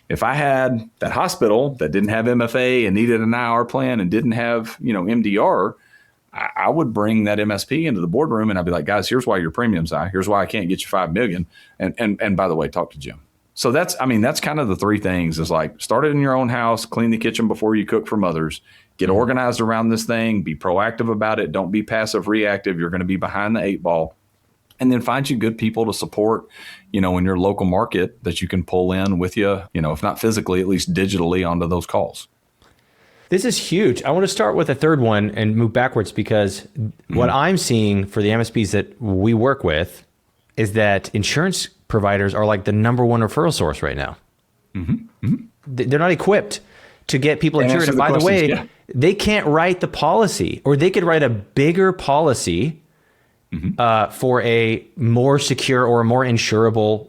B: If I had that hospital that didn't have MFA and needed an IR plan and didn't have, MDR, I would bring that MSP into the boardroom and I'd be like, guys, here's why your premium's high. Here's why I can't get you $5 million. And by the way, talk to Jim. So that's kind of the 3 things is like, start it in your own house, clean the kitchen before you cook from others, get organized around this thing, be proactive about it. Don't be passive reactive. You're going to be behind the 8 ball. And then find you good people to support, in your local market that you can pull in with you, if not physically, at least digitally onto those calls.
A: This is huge. I want to start with a third one and move backwards because what I'm seeing for the MSPs that we work with is that insurance providers are like the number one referral source right now. They're not equipped to get people insured. And by the way, they can't write the policy, or they could write a bigger policy for a more secure or a more insurable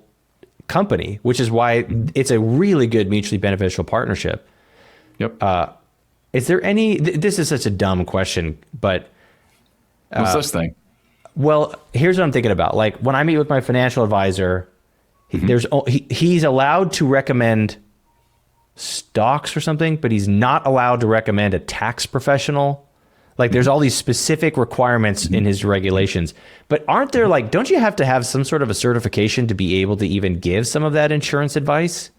A: company, which is why it's a really good mutually beneficial partnership.
B: Yep.
A: Is there any, this is such a dumb question, but
B: what's this thing?
A: Well, here's what I'm thinking about. Like when I meet with my financial advisor, he's allowed to recommend stocks or something, but he's not allowed to recommend a tax professional. Like there's all these specific requirements in his regulations, but aren't there like, don't you have to have some sort of a certification to be able to even give some of that insurance advice?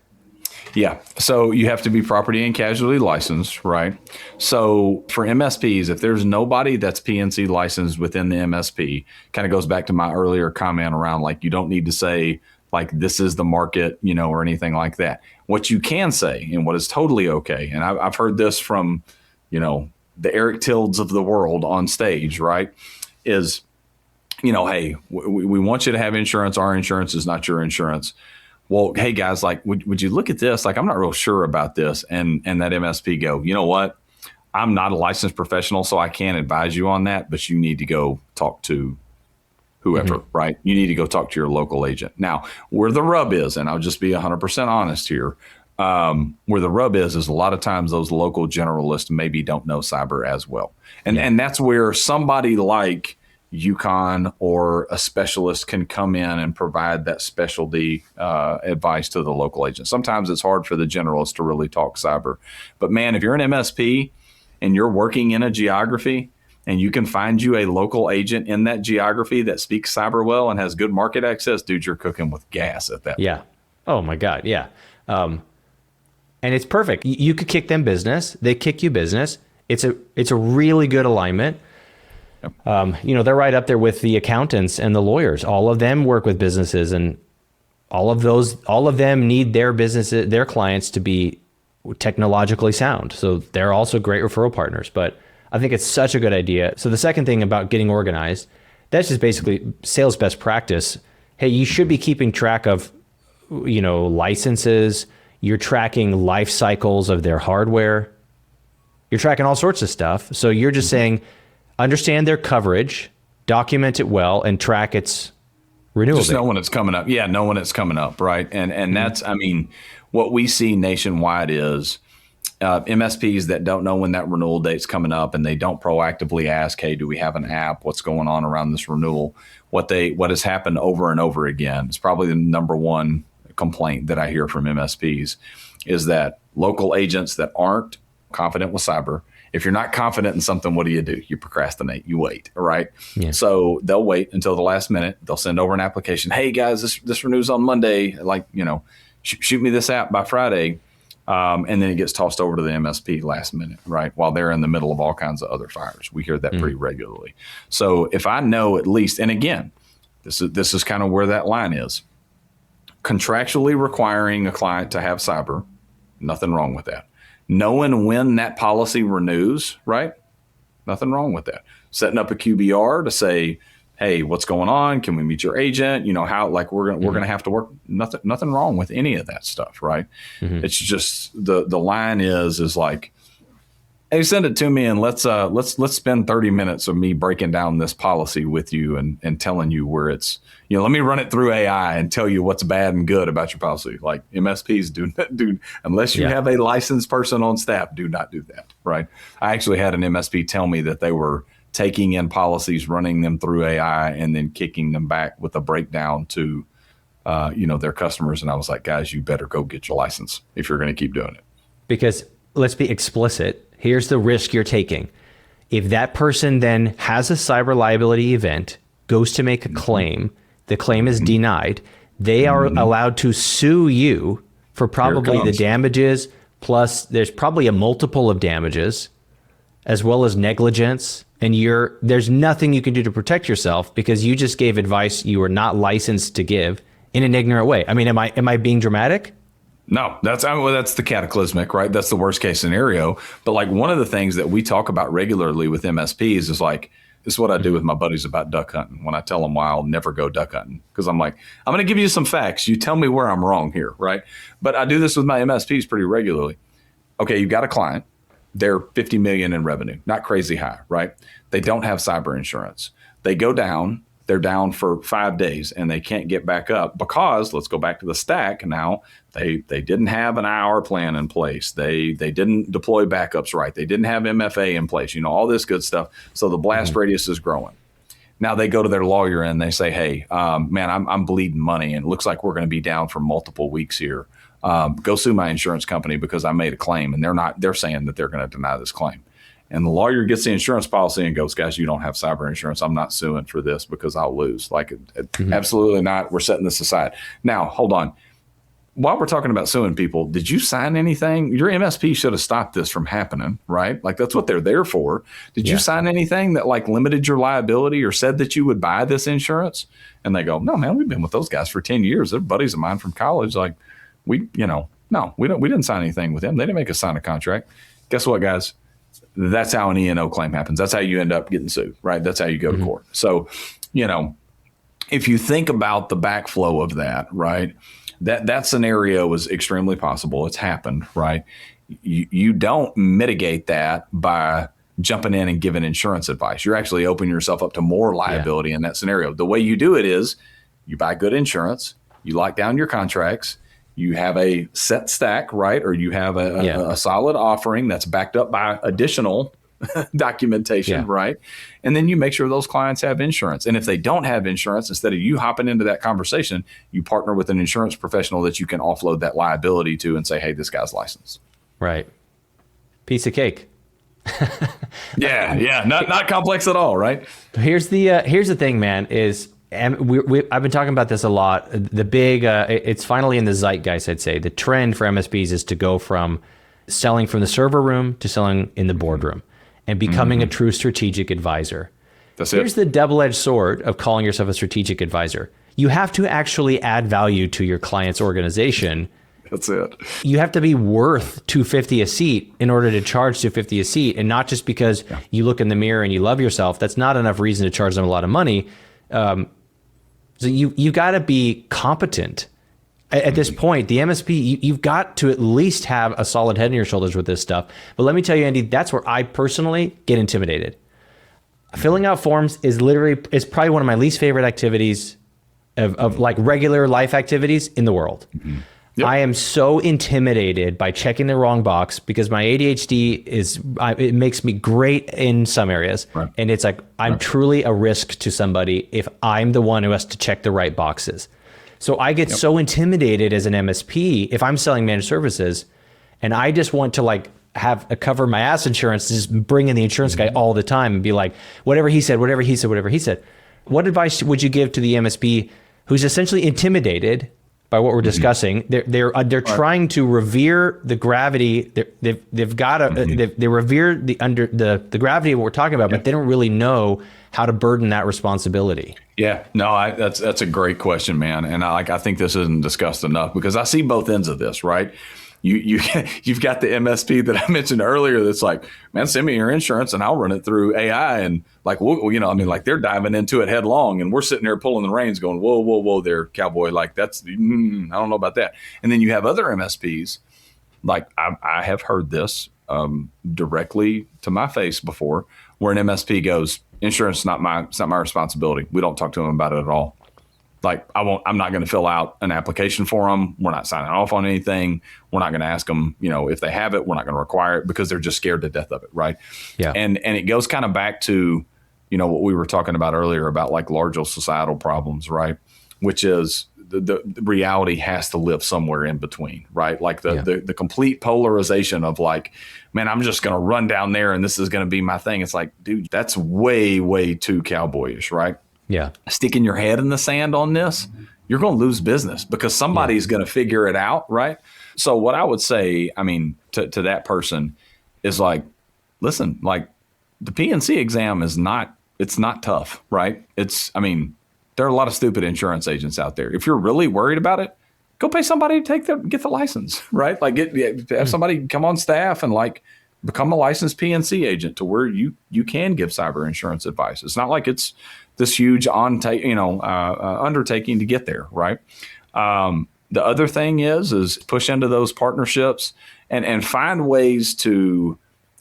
B: Yeah. So you have to be property and casualty licensed, right? So for MSPs, if there's nobody that's PNC licensed within the MSP, kind of goes back to my earlier comment around like, you don't need to say like, this is the market, or anything like that. What you can say, and what is totally okay, and I've heard this from, the Eric Tildes of the world on stage, right, is, hey, we want you to have insurance. Our insurance is not your insurance. Well, hey, guys, like, would you look at this? Like, I'm not real sure about this. And that MSP go, you know what? I'm not a licensed professional, so I can't advise you on that, but you need to go talk to whoever, right? You need to go talk to your local agent. Now, where the rub is, and I'll just be 100% honest here, where the rub is a lot of times those local generalists maybe don't know cyber as well. And that's where somebody like UKON or a specialist can come in and provide that specialty advice to the local agent. Sometimes it's hard for the generalist to really talk cyber. But man, if you're an MSP and you're working in a geography and you can find you a local agent in that geography that speaks cyber well and has good market access, dude, you're cooking with gas at that.
A: Yeah. Oh my God. Yeah. And it's perfect. You could kick them business. They kick you business. It's a really good alignment. Yep. They're right up there with the accountants and the lawyers. All of them work with businesses, and all of them need their clients to be technologically sound. So they're also great referral partners. But I think it's such a good idea. So the second thing about getting organized, that's just basically sales best practice. Hey, you should be keeping track of, licenses. You're tracking life cycles of their hardware. You're tracking all sorts of stuff. So you're just saying, understand their coverage, document it well, and track its renewal
B: Just
A: date.
B: know when it's coming up. Yeah, know when it's coming up, right? And that's, what we see nationwide is MSPs that don't know when that renewal date's coming up, and they don't proactively ask, hey, do we have an app? What's going on around this renewal? What has happened over and over again, it's probably the number one complaint that I hear from MSPs is that local agents that aren't confident with cyber, if you're not confident in something, what do? You procrastinate, you wait, right? Yeah. So they'll wait until the last minute. They'll send over an application. Hey guys, this renews on Monday. Like, shoot me this app by Friday. And then it gets tossed over to the MSP last minute, right? While they're in the middle of all kinds of other fires. We hear that pretty regularly. So if I know at least, and again, this is kind of where that line is. Contractually requiring a client to have cyber, nothing wrong with that. Knowing when that policy renews, right? Nothing wrong with that. Setting up a QBR to say, hey, what's going on? Can we meet your agent? How, like, we're gonna have to work. Nothing wrong with any of that stuff, right? It's just the line is like, hey, send it to me and let's spend 30 minutes of me breaking down this policy with you and telling you where it's, let me run it through AI and tell you what's bad and good about your policy. Like MSPs do unless you have a licensed person on staff, do not do that, right? I actually had an MSP tell me that they were taking in policies, running them through AI, and then kicking them back with a breakdown to, their customers. And I was like, guys, you better go get your license if you're going to keep doing it.
A: Because let's be explicit. Here's the risk you're taking. If that person then has a cyber liability event, goes to make a claim, the claim is denied, they are allowed to sue you for probably the damages, plus there's probably a multiple of damages, as well as negligence. And there's nothing you can do to protect yourself because you just gave advice you were not licensed to give in an ignorant way. I mean, am I being dramatic?
B: No, that's the cataclysmic, right? That's the worst case scenario. But like one of the things that we talk about regularly with MSPs is like This is what I do with my buddies about duck hunting. When I tell them why I'll never go duck hunting, because I'm like, I'm going to give you some facts. You tell me where I'm wrong here, right? But I do this with my MSPs pretty regularly. Okay, you've got a client. They're 50 million in revenue, not crazy high, right? They don't have cyber insurance. They go down. They're down for 5 days and they can't get back up because, let's go back to the stack now, they didn't have an IR plan in place. They didn't deploy backups right. They didn't have MFA in place, all this good stuff. So the blast radius is growing. Now they go to their lawyer and they say, hey, man, I'm bleeding money and it looks like we're going to be down for multiple weeks here. Go sue my insurance company because I made a claim, and they're saying that they're going to deny this claim. And the lawyer gets the insurance policy and goes, guys, you don't have cyber insurance. I'm not suing for this because I'll lose. Absolutely not. We're setting this aside. Now, hold on. While we're talking about suing people, did you sign anything? Your MSP should have stopped this from happening, right? That's what they're there for. Did you sign anything that limited your liability or said that you would buy this insurance? And they go, no, man, we've been with those guys for 10 years. They're buddies of mine from college. No, we didn't sign anything with them. They didn't make us sign a contract. Guess what, guys? That's how an E&O claim happens. That's how you end up getting sued, right? That's how you go to court. So, if you think about the backflow of that, right, that scenario is extremely possible. It's happened, right? You don't mitigate that by jumping in and giving insurance advice. You're actually opening yourself up to more liability in that scenario. The way you do it is you buy good insurance, you lock down your contracts, you have a set stack, right? Or you have a solid offering that's backed up by additional documentation, right? And then you make sure those clients have insurance. And if they don't have insurance, instead of you hopping into that conversation, you partner with an insurance professional that you can offload that liability to and say, hey, this guy's licensed.
A: Right. Piece of cake.
B: Not complex at all, right?
A: Here's the thing, man, is I've been talking about this a lot. The big, it's finally in the zeitgeist, I'd say. The trend for MSPs is to go from selling from the server room to selling in the boardroom and becoming a true strategic advisor. Here's the double-edged sword of calling yourself a strategic advisor. You have to actually add value to your client's organization.
B: That's it.
A: You have to be worth $250 a seat in order to charge $250 a seat, and not just because you look in the mirror and you love yourself. That's not enough reason to charge them a lot of money. So you got to be competent. At this point, the MSP, you've got to at least have a solid head on your shoulders with this stuff. But let me tell you, Andy, that's where I personally get intimidated. Filling out forms is probably one of my least favorite activities of regular life activities in the world. Mm-hmm. Yep. I am so intimidated by checking the wrong box because my ADHD it makes me great in some areas. Right. And it's I'm truly a risk to somebody if I'm the one who has to check the right boxes. So I get so intimidated as an MSP if I'm selling managed services and I just want to have a cover my ass insurance, just bring in the insurance guy all the time and be like, whatever he said, whatever he said, whatever he said. What advice would you give to the MSP who's essentially intimidated by what we're discussing? They're trying to revere the gravity. They've got to they revere the gravity of what we're talking about, but they don't really know how to burden that responsibility. Yeah,
B: no, that's a great question, man. And I think this isn't discussed enough because I see both ends of this, right? You've got the MSP that I mentioned earlier that's like, man, send me your insurance and I'll run it through AI. And they're diving into it headlong and we're sitting there pulling the reins going, whoa there, cowboy. I don't know about that. And then you have other MSPs, I have heard this directly to my face before, where an MSP goes, insurance is not my responsibility. We don't talk to them about it at all. I'm not going to fill out an application for them. We're not signing off on anything. We're not going to ask them, if they have it, we're not going to require it because they're just scared to death of it. Right. Yeah. And it goes kind of back to, what we were talking about earlier about larger societal problems, right? Which is the reality has to live somewhere in between, right? The complete polarization of man, I'm just going to run down there and this is going to be my thing. It's dude, that's way, way too cowboyish, right?
A: Yeah.
B: Sticking your head in the sand on this, you're going to lose business because somebody's going to figure it out, right? So what I would say, to that person is listen, the PNC exam is it's not tough, right? There are a lot of stupid insurance agents out there. If you're really worried about it, go pay somebody to get the license, right? Have somebody come on staff and become a licensed PNC agent to where you can give cyber insurance advice. It's not like it's this huge undertaking to get there, right? The other thing is push into those partnerships and find ways to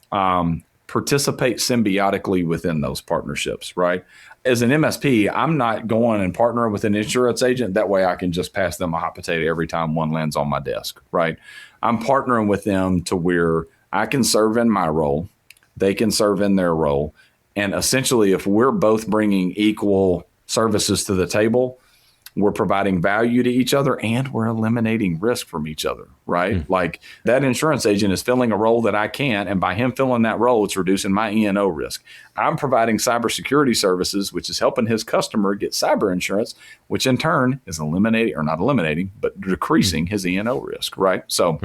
B: participate symbiotically within those partnerships, right? As an MSP, I'm not going and partnering with an insurance agent. That way I can just pass them a hot potato every time one lands on my desk, right? I'm partnering with them to where I can serve in my role, they can serve in their role. And essentially, if we're both bringing equal services to the table, we're providing value to each other and we're eliminating risk from each other, right? Like that insurance agent is filling a role that I can't. And by him filling that role, it's reducing my E&O risk. I'm providing cybersecurity services, which is helping his customer get cyber insurance, which in turn is decreasing his E&O risk, right? So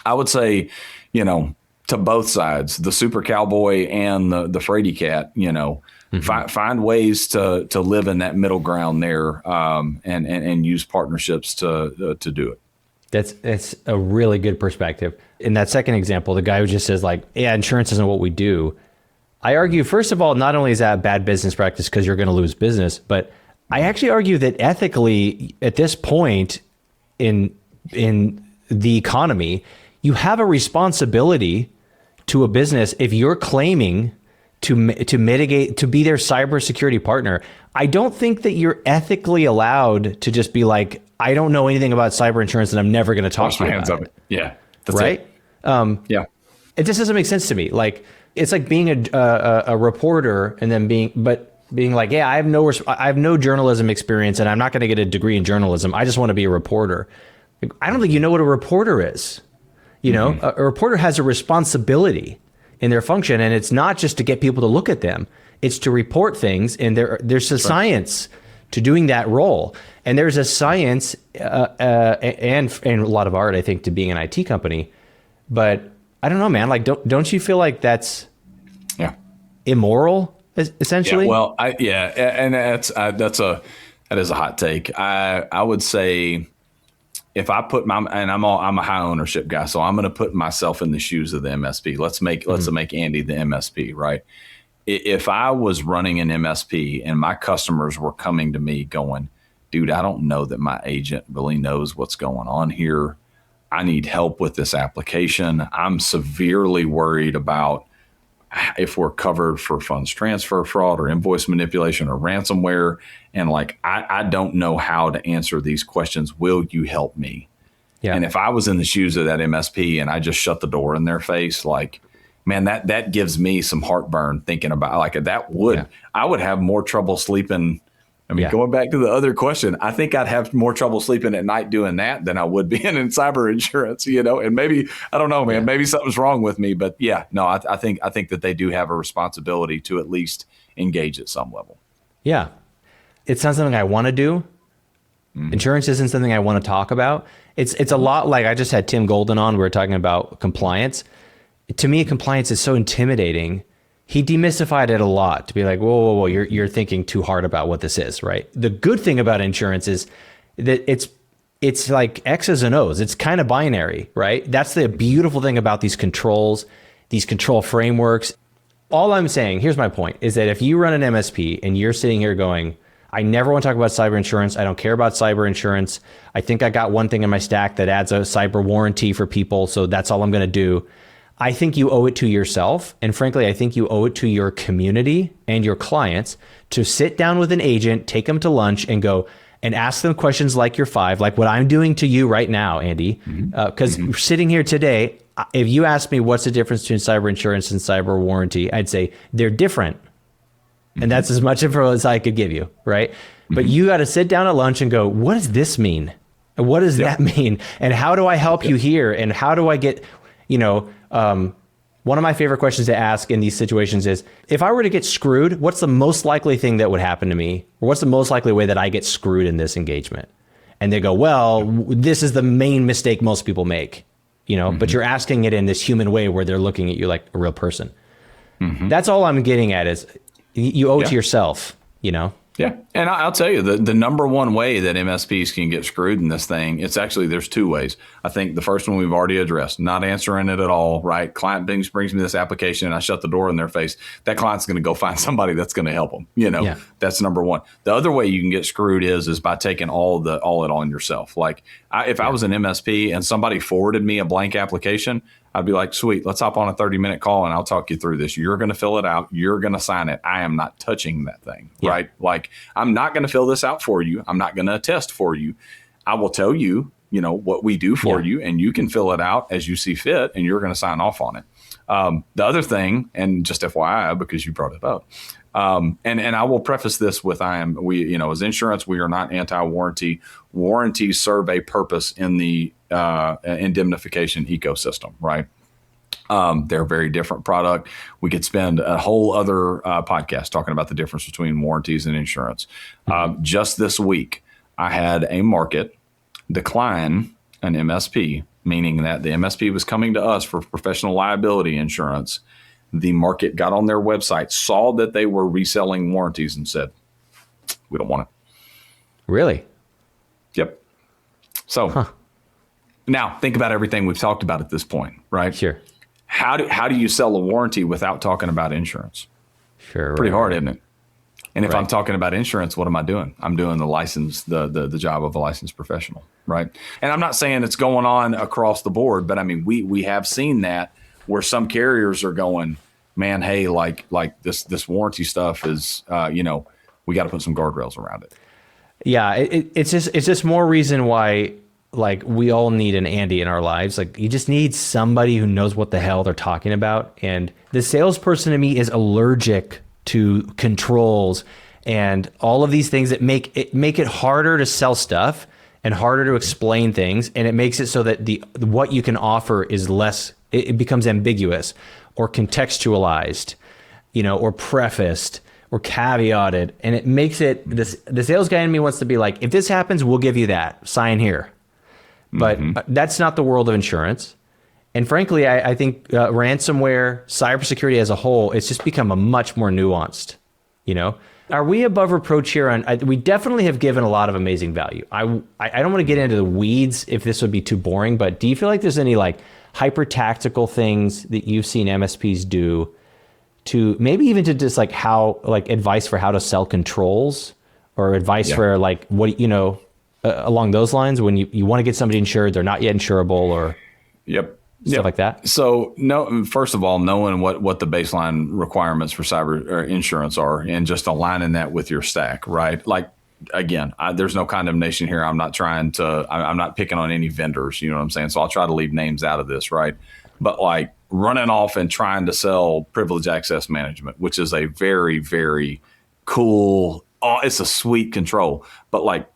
B: I would say, to both sides, the super cowboy and the fraidy cat, find ways to live in that middle ground there, and use partnerships to do it.
A: That's a really good perspective. In that second example, the guy who just says like, yeah, insurance isn't what we do. I argue, first of all, not only is that bad business practice because you're going to lose business, but I actually argue that ethically at this point in the economy, you have a responsibility to a business if you're claiming to mitigate, to be their cybersecurity partner. I don't think that you're ethically allowed to just be like, I don't know anything about cyber insurance and I'm never going to talk to you about it.
B: Yeah. That's
A: right.
B: Yeah.
A: It just doesn't make sense to me. Like, it's like being a reporter and then being like, yeah, I have no journalism experience and I'm not going to get a degree in journalism. I just want to be a reporter. I don't think you know what a reporter is. A reporter has a responsibility in their function, and it's not just to get people to look at them. It's to report things, and there's a science to doing that role. And there's a science and a lot of art, I think, to being an IT company. But I don't know, man. Like, don't you feel like that's immoral, essentially?
B: Yeah, well, and that is a hot take. I would say, if I put I'm a high ownership guy, so I'm going to put myself in the shoes of the MSP. Let's make Andy the MSP, right? If I was running an MSP and my customers were coming to me going, dude, I don't know that my agent really knows what's going on here. I need help with this application. I'm severely worried about if we're covered for funds transfer fraud or invoice manipulation or ransomware. And like, I don't know how to answer these questions. Will you help me? Yeah. And if I was in the shoes of that MSP and I just shut the door in their face, like, man, that gives me some heartburn thinking about like I would have more trouble sleeping. I mean, going back to the other question, I think I'd have more trouble sleeping at night doing that than I would being in cyber insurance, and maybe, I don't know, man, maybe something's wrong with me, but I think that they do have a responsibility to at least engage at some level. Yeah.
A: It's not something I want to do. Insurance isn't something I want to talk about. It's a lot like, I just had Tim Golden on, we were talking about compliance. To me, compliance is so intimidating. He demystified it a lot to be like, whoa, you're thinking too hard about what this is, right? The good thing about insurance is that it's like X's and O's. It's kind of binary, right? That's the beautiful thing about these controls, these control frameworks. All I'm saying, here's my point, is that if you run an MSP and you're sitting here going, I never want to talk about cyber insurance. I don't care about cyber insurance. I think I got one thing in my stack that adds a cyber warranty for people, so that's all I'm going to do. I think you owe it to yourself. And frankly, I think you owe it to your community and your clients to sit down with an agent, take them to lunch and go and ask them questions like your 5, like what I'm doing to you right now, Andy. Because sitting here today, if you ask me what's the difference between cyber insurance and cyber warranty, I'd say they're different. And that's as much info as I could give you, right? But you got to sit down at lunch and go, what does this mean? And what does that mean? And how do I help you here? And how do I get, one of my favorite questions to ask in these situations is, if I were to get screwed, what's the most likely thing that would happen to me? Or what's the most likely way that I get screwed in this engagement? And they go, well, this is the main mistake most people make, but you're asking it in this human way where they're looking at you like a real person. That's all I'm getting at is you owe it to yourself,
B: Yeah. And I'll tell you, the number one way that MSPs can get screwed in this thing, there's two ways. I think the first one we've already addressed, not answering it at all, right? Client brings me this application and I shut the door in their face. That client's going to go find somebody that's going to help them. That's number one. The other way you can get screwed is by taking all it on yourself. Like if I was an MSP and somebody forwarded me a blank application, I'd be like, sweet, let's hop on a 30-minute call and I'll talk you through this. You're going to fill it out. You're going to sign it. I am not touching that thing, right? Like, I'm not going to fill this out for you. I'm not going to attest for you. I will tell you, what we do for you, and you can fill it out as you see fit, and you're going to sign off on it. The other thing, and just FYI, because you brought it up, and I will preface this with as insurance, we are not anti-warranty. Warranties serve a purpose in the indemnification ecosystem, right? They're a very different product. We could spend a whole other podcast talking about the difference between warranties and insurance. Just this week, I had a market decline an MSP, meaning that the MSP was coming to us for professional liability insurance. The market got on their website, saw that they were reselling warranties and said, we don't want it.
A: Really?
B: Yep. So now think about everything we've talked about at this point, right?
A: Sure.
B: How do you sell a warranty without talking about insurance?
A: Sure.
B: Pretty hard, isn't it? And if
A: Right.
B: I'm talking about insurance, what am I doing? I'm doing the job of a licensed professional, right? And I'm not saying it's going on across the board, but I mean, we have seen that where some carriers are going, man, hey, like this warranty stuff is, we got to put some guardrails around it.
A: Yeah, it's just more reason why, like, we all need an Andy in our lives. Like, you just need somebody who knows what the hell they're talking about. And the salesperson to me is allergic to controls and all of these things that make it harder to sell stuff and harder to explain things. And it makes it so that what you can offer is less, it becomes ambiguous or contextualized, or prefaced or caveated. And it makes it, the sales guy in me wants to be like, if this happens, we'll give you that, sign here. But that's not the world of insurance. And frankly, I think ransomware, cybersecurity as a whole, it's just become a much more nuanced, Are we above reproach here? We definitely have given a lot of amazing value. I don't want to get into the weeds if this would be too boring, but do you feel like there's any like hyper tactical things that you've seen MSPs do to maybe even to just like advice for how to sell controls or advice for like what, along those lines when you want to get somebody insured, they're not yet insurable or stuff like that?
B: So first of all, knowing what the baseline requirements for cyber or insurance are and just aligning that with your stack, right? Like, again, there's no condemnation here. I'm not picking on any vendors, you know what I'm saying? So I'll try to leave names out of this, right? But like running off and trying to sell privilege access management, which is a very, very cool, it's a sweet control, but like,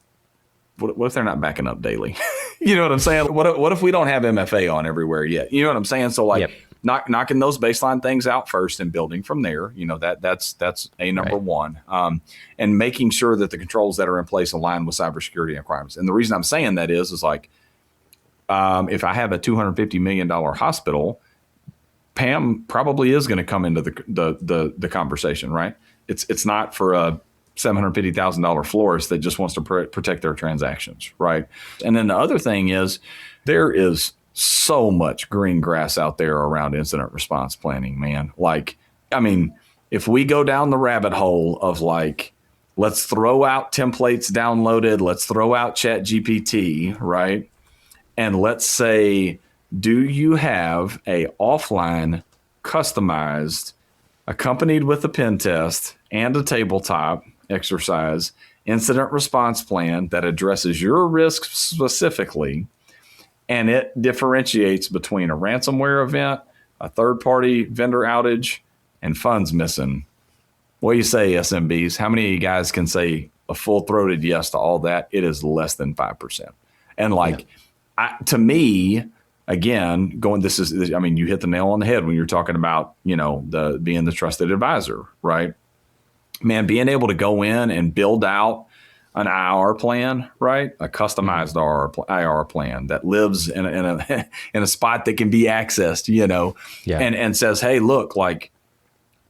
B: what if they're not backing up daily? You know what I'm saying? What if we don't have MFA on everywhere yet? You know what I'm saying? So like knocking those baseline things out first and building from there, that's a number one. And making sure that the controls that are in place align with cybersecurity requirements. And the reason I'm saying that is like, if I have a $250 million hospital, Pam probably is going to come into the conversation, right? It's not for a $750,000 florist that just wants to protect their transactions, right? And then the other thing is there is so much green grass out there around incident response planning, man. Like, I mean, if we go down the rabbit hole of like, let's throw out templates downloaded, let's throw out ChatGPT, right? And let's say, do you have a offline, customized, accompanied with a pen test and a tabletop exercise incident response plan that addresses your risk specifically, and it differentiates between a ransomware event, a third-party vendor outage, and funds missing? What do you say, SMBs? How many of you guys can say a full-throated yes to all that? It is less than 5%. And like, to me, again, you hit the nail on the head when you're talking about, being the trusted advisor, right? Man, being able to go in and build out an IR plan, right? A customized IR plan that lives in a spot that can be accessed, and says, hey, look, like,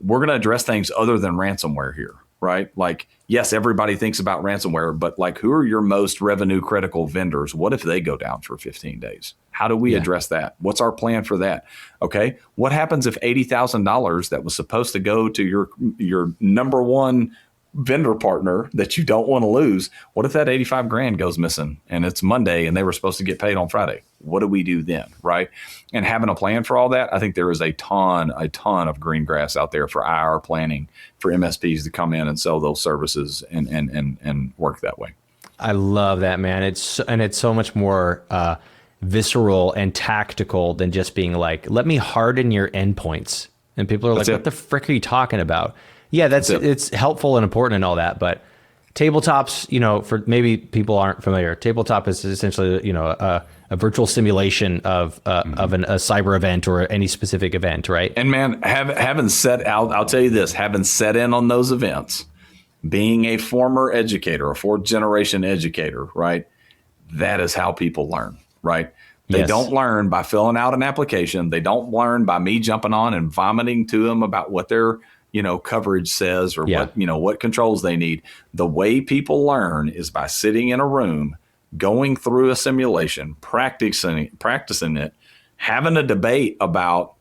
B: we're going to address things other than ransomware here, right? Like, yes, everybody thinks about ransomware, but like, who are your most revenue critical vendors? What if they go down for 15 days? How do we address that? What's our plan for that? Okay. What happens if $80,000 that was supposed to go to your number one vendor partner that you don't want to lose? What if that 85 grand goes missing and it's Monday and they were supposed to get paid on Friday? What do we do then? Right. And having a plan for all that, I think there is a ton of green grass out there for IR planning for MSPs to come in and sell those services and work that way.
A: I love that, man. It's so much more visceral and tactical than just being like, let me harden your endpoints. And people are like, what the frick are you talking about? Yeah, it's helpful and important and all that, but tabletops, for maybe people aren't familiar, tabletop is essentially, a virtual simulation of a cyber event or any specific event, right?
B: And man, I'll tell you this, having set in on those events, being a former educator, a fourth generation educator, right? That is how people learn, right? They don't learn by filling out an application. They don't learn by me jumping on and vomiting to them about what their coverage says or what controls they need. The way people learn is by sitting in a room, going through a simulation, practicing it, having a debate about,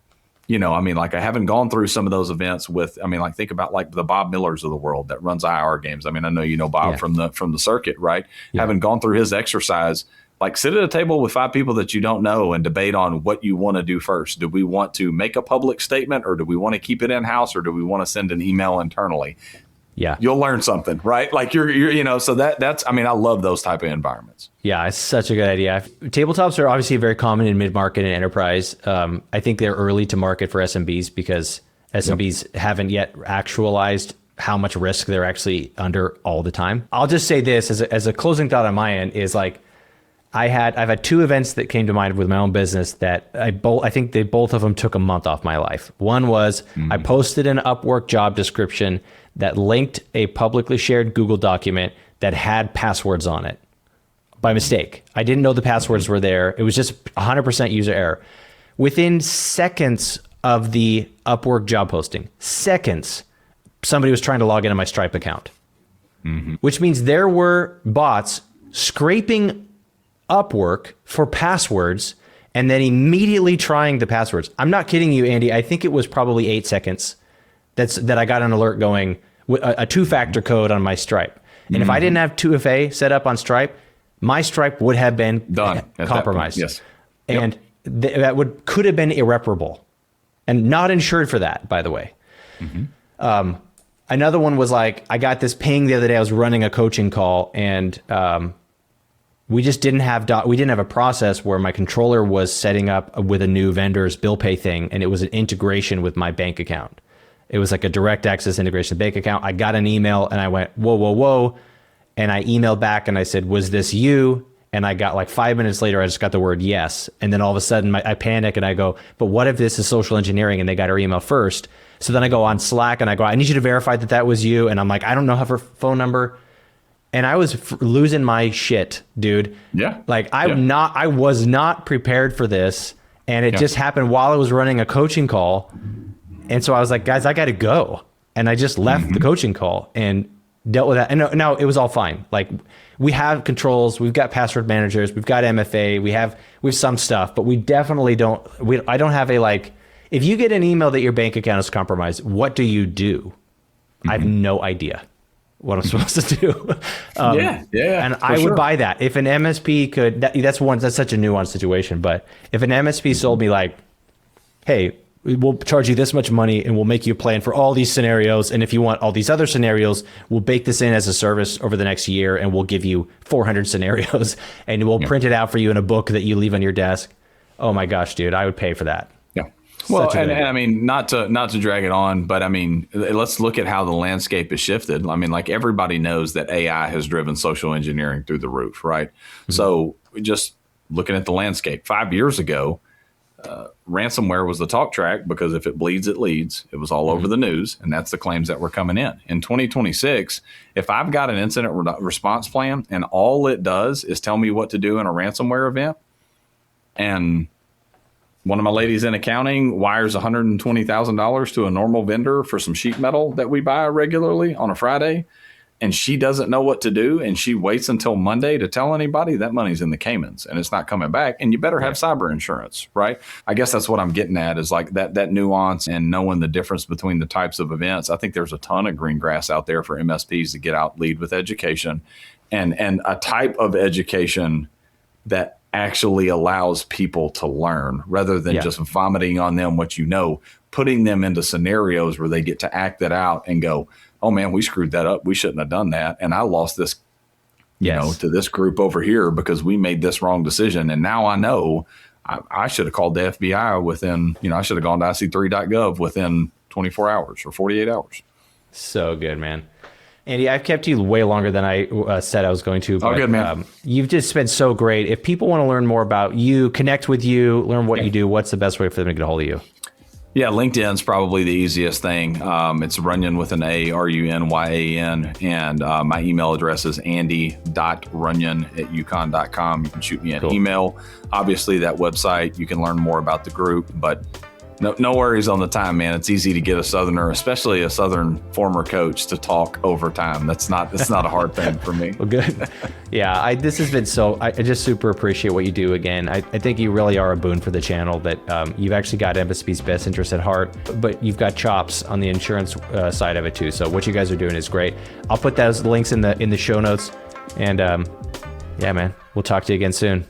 B: I haven't gone through some of those events with, think about like the Bob Millers of the world that runs IR games. I know Bob from the circuit, right? Yeah. Having gone through his exercise, like sit at a table with 5 people that you don't know and debate on what you want to do first. Do we want to make a public statement or do we want to keep it in-house or do we want to send an email internally? Yeah. You'll learn something, right? Like you're so that's, I love those type of environments.
A: Yeah, it's such a good idea. Tabletops are obviously very common in mid-market and enterprise. I think they're early to market for SMBs because SMBs haven't yet actualized how much risk they're actually under all the time. I'll just say this as a closing thought on my end is like, I've had 2 events that came to mind with my own business that I think both of them took a month off my life. One was I posted an Upwork job description that linked a publicly shared Google document that had passwords on it by mistake. I didn't know the passwords were there. It was just 100% user error. Within seconds of the Upwork job posting, somebody was trying to log into my Stripe account, which means there were bots scraping Upwork for passwords and then immediately trying the passwords. I'm not kidding you, Andy. I think it was probably 8 seconds that I got an alert going with a 2-factor code on my Stripe. And if I didn't have 2FA set up on Stripe, my Stripe would have been done, compromised. Yes. And that could have been irreparable and not insured for that, by the way. Another one was like, I got this ping the other day. I was running a coaching call and we just didn't have a process where my controller was setting up with a new vendor's bill pay thing, and it was an integration with my bank account. It was like a direct access integration bank account. I got an email and I went, whoa. And I emailed back and I said, was this you? And I got like 5 minutes later, I just got the word yes. And then all of a sudden I panic and I go, but what if this is social engineering and they got our email first? So then I go on Slack and I go, I need you to verify that was you. And I'm like, I don't know her phone number. And I was losing my shit, dude. Yeah. Like I was not prepared for this. And it just happened while I was running a coaching call. And so I was like, guys, I got to go. And I just left the coaching call and dealt with that. And no, it was all fine. Like we have controls, we've got password managers, we've got MFA, we have some stuff, but we definitely I don't have if you get an email that your bank account is compromised, what do you do? I have no idea what I'm supposed to do. And I would buy that. If an MSP could, that's such a nuanced situation, but if an MSP sold me like, hey, we'll charge you this much money and we'll make you a plan for all these scenarios. And if you want all these other scenarios, we'll bake this in as a service over the next year and we'll give you 400 scenarios and we'll print it out for you in a book that you leave on your desk. Oh my gosh, dude, I would pay for that.
B: Yeah. Well, and I mean, not to drag it on, but I mean, let's look at how the landscape has shifted. I mean, like everybody knows that AI has driven social engineering through the roof, right? So just looking at the landscape 5 years ago, ransomware was the talk track because if it bleeds, it leads. It was all over the news, and that's the claims that were coming in. In 2026, if I've got an incident response plan and all it does is tell me what to do in a ransomware event, and One of my ladies in accounting wires $120,000 to a normal vendor for some sheet metal that we buy regularly on a Friday. And she doesn't know what to do, and she waits until Monday to tell anybody. That money's in the Caymans and it's not coming back. And you better have cyber insurance, right? I guess that's what I'm getting at, is like that nuance and knowing the difference between the types of events. I think there's a ton of green grass out there for MSPs to get out, lead with education, and a type of education that actually allows people to learn rather than just vomiting on them what you know, putting them into scenarios where they get to act that out and go, oh man, we screwed that up. We shouldn't have done that. And I lost this, you know, to this group over here because we made this wrong decision. And now I know I should have called the FBI within, I should have gone to ic3.gov within 24 hours or 48 hours.
A: So good, man. Andy, I've kept you way longer than I said I was going to. But,
B: good, man.
A: You've just been so great. If people want to learn more about you, connect with you, learn what you do, what's the best way for them to get a hold of you?
B: Yeah, LinkedIn's probably the easiest thing. It's Runyan with an A, Runyan. And my email address is andy.runyan@ukon.com. You can shoot me an email. Obviously, that website, you can learn more about the group. But no worries on the time, man. It's easy to get a Southerner, especially a Southern former coach, to talk over time. It's not a hard thing for me.
A: Well, good. Yeah, this has been I just super appreciate what you do again. I think you really are a boon for the channel, that you've actually got MSP's best interest at heart, but you've got chops on the insurance side of it too. So what you guys are doing is great. I'll put those links in the show notes, and yeah, man, we'll talk to you again soon.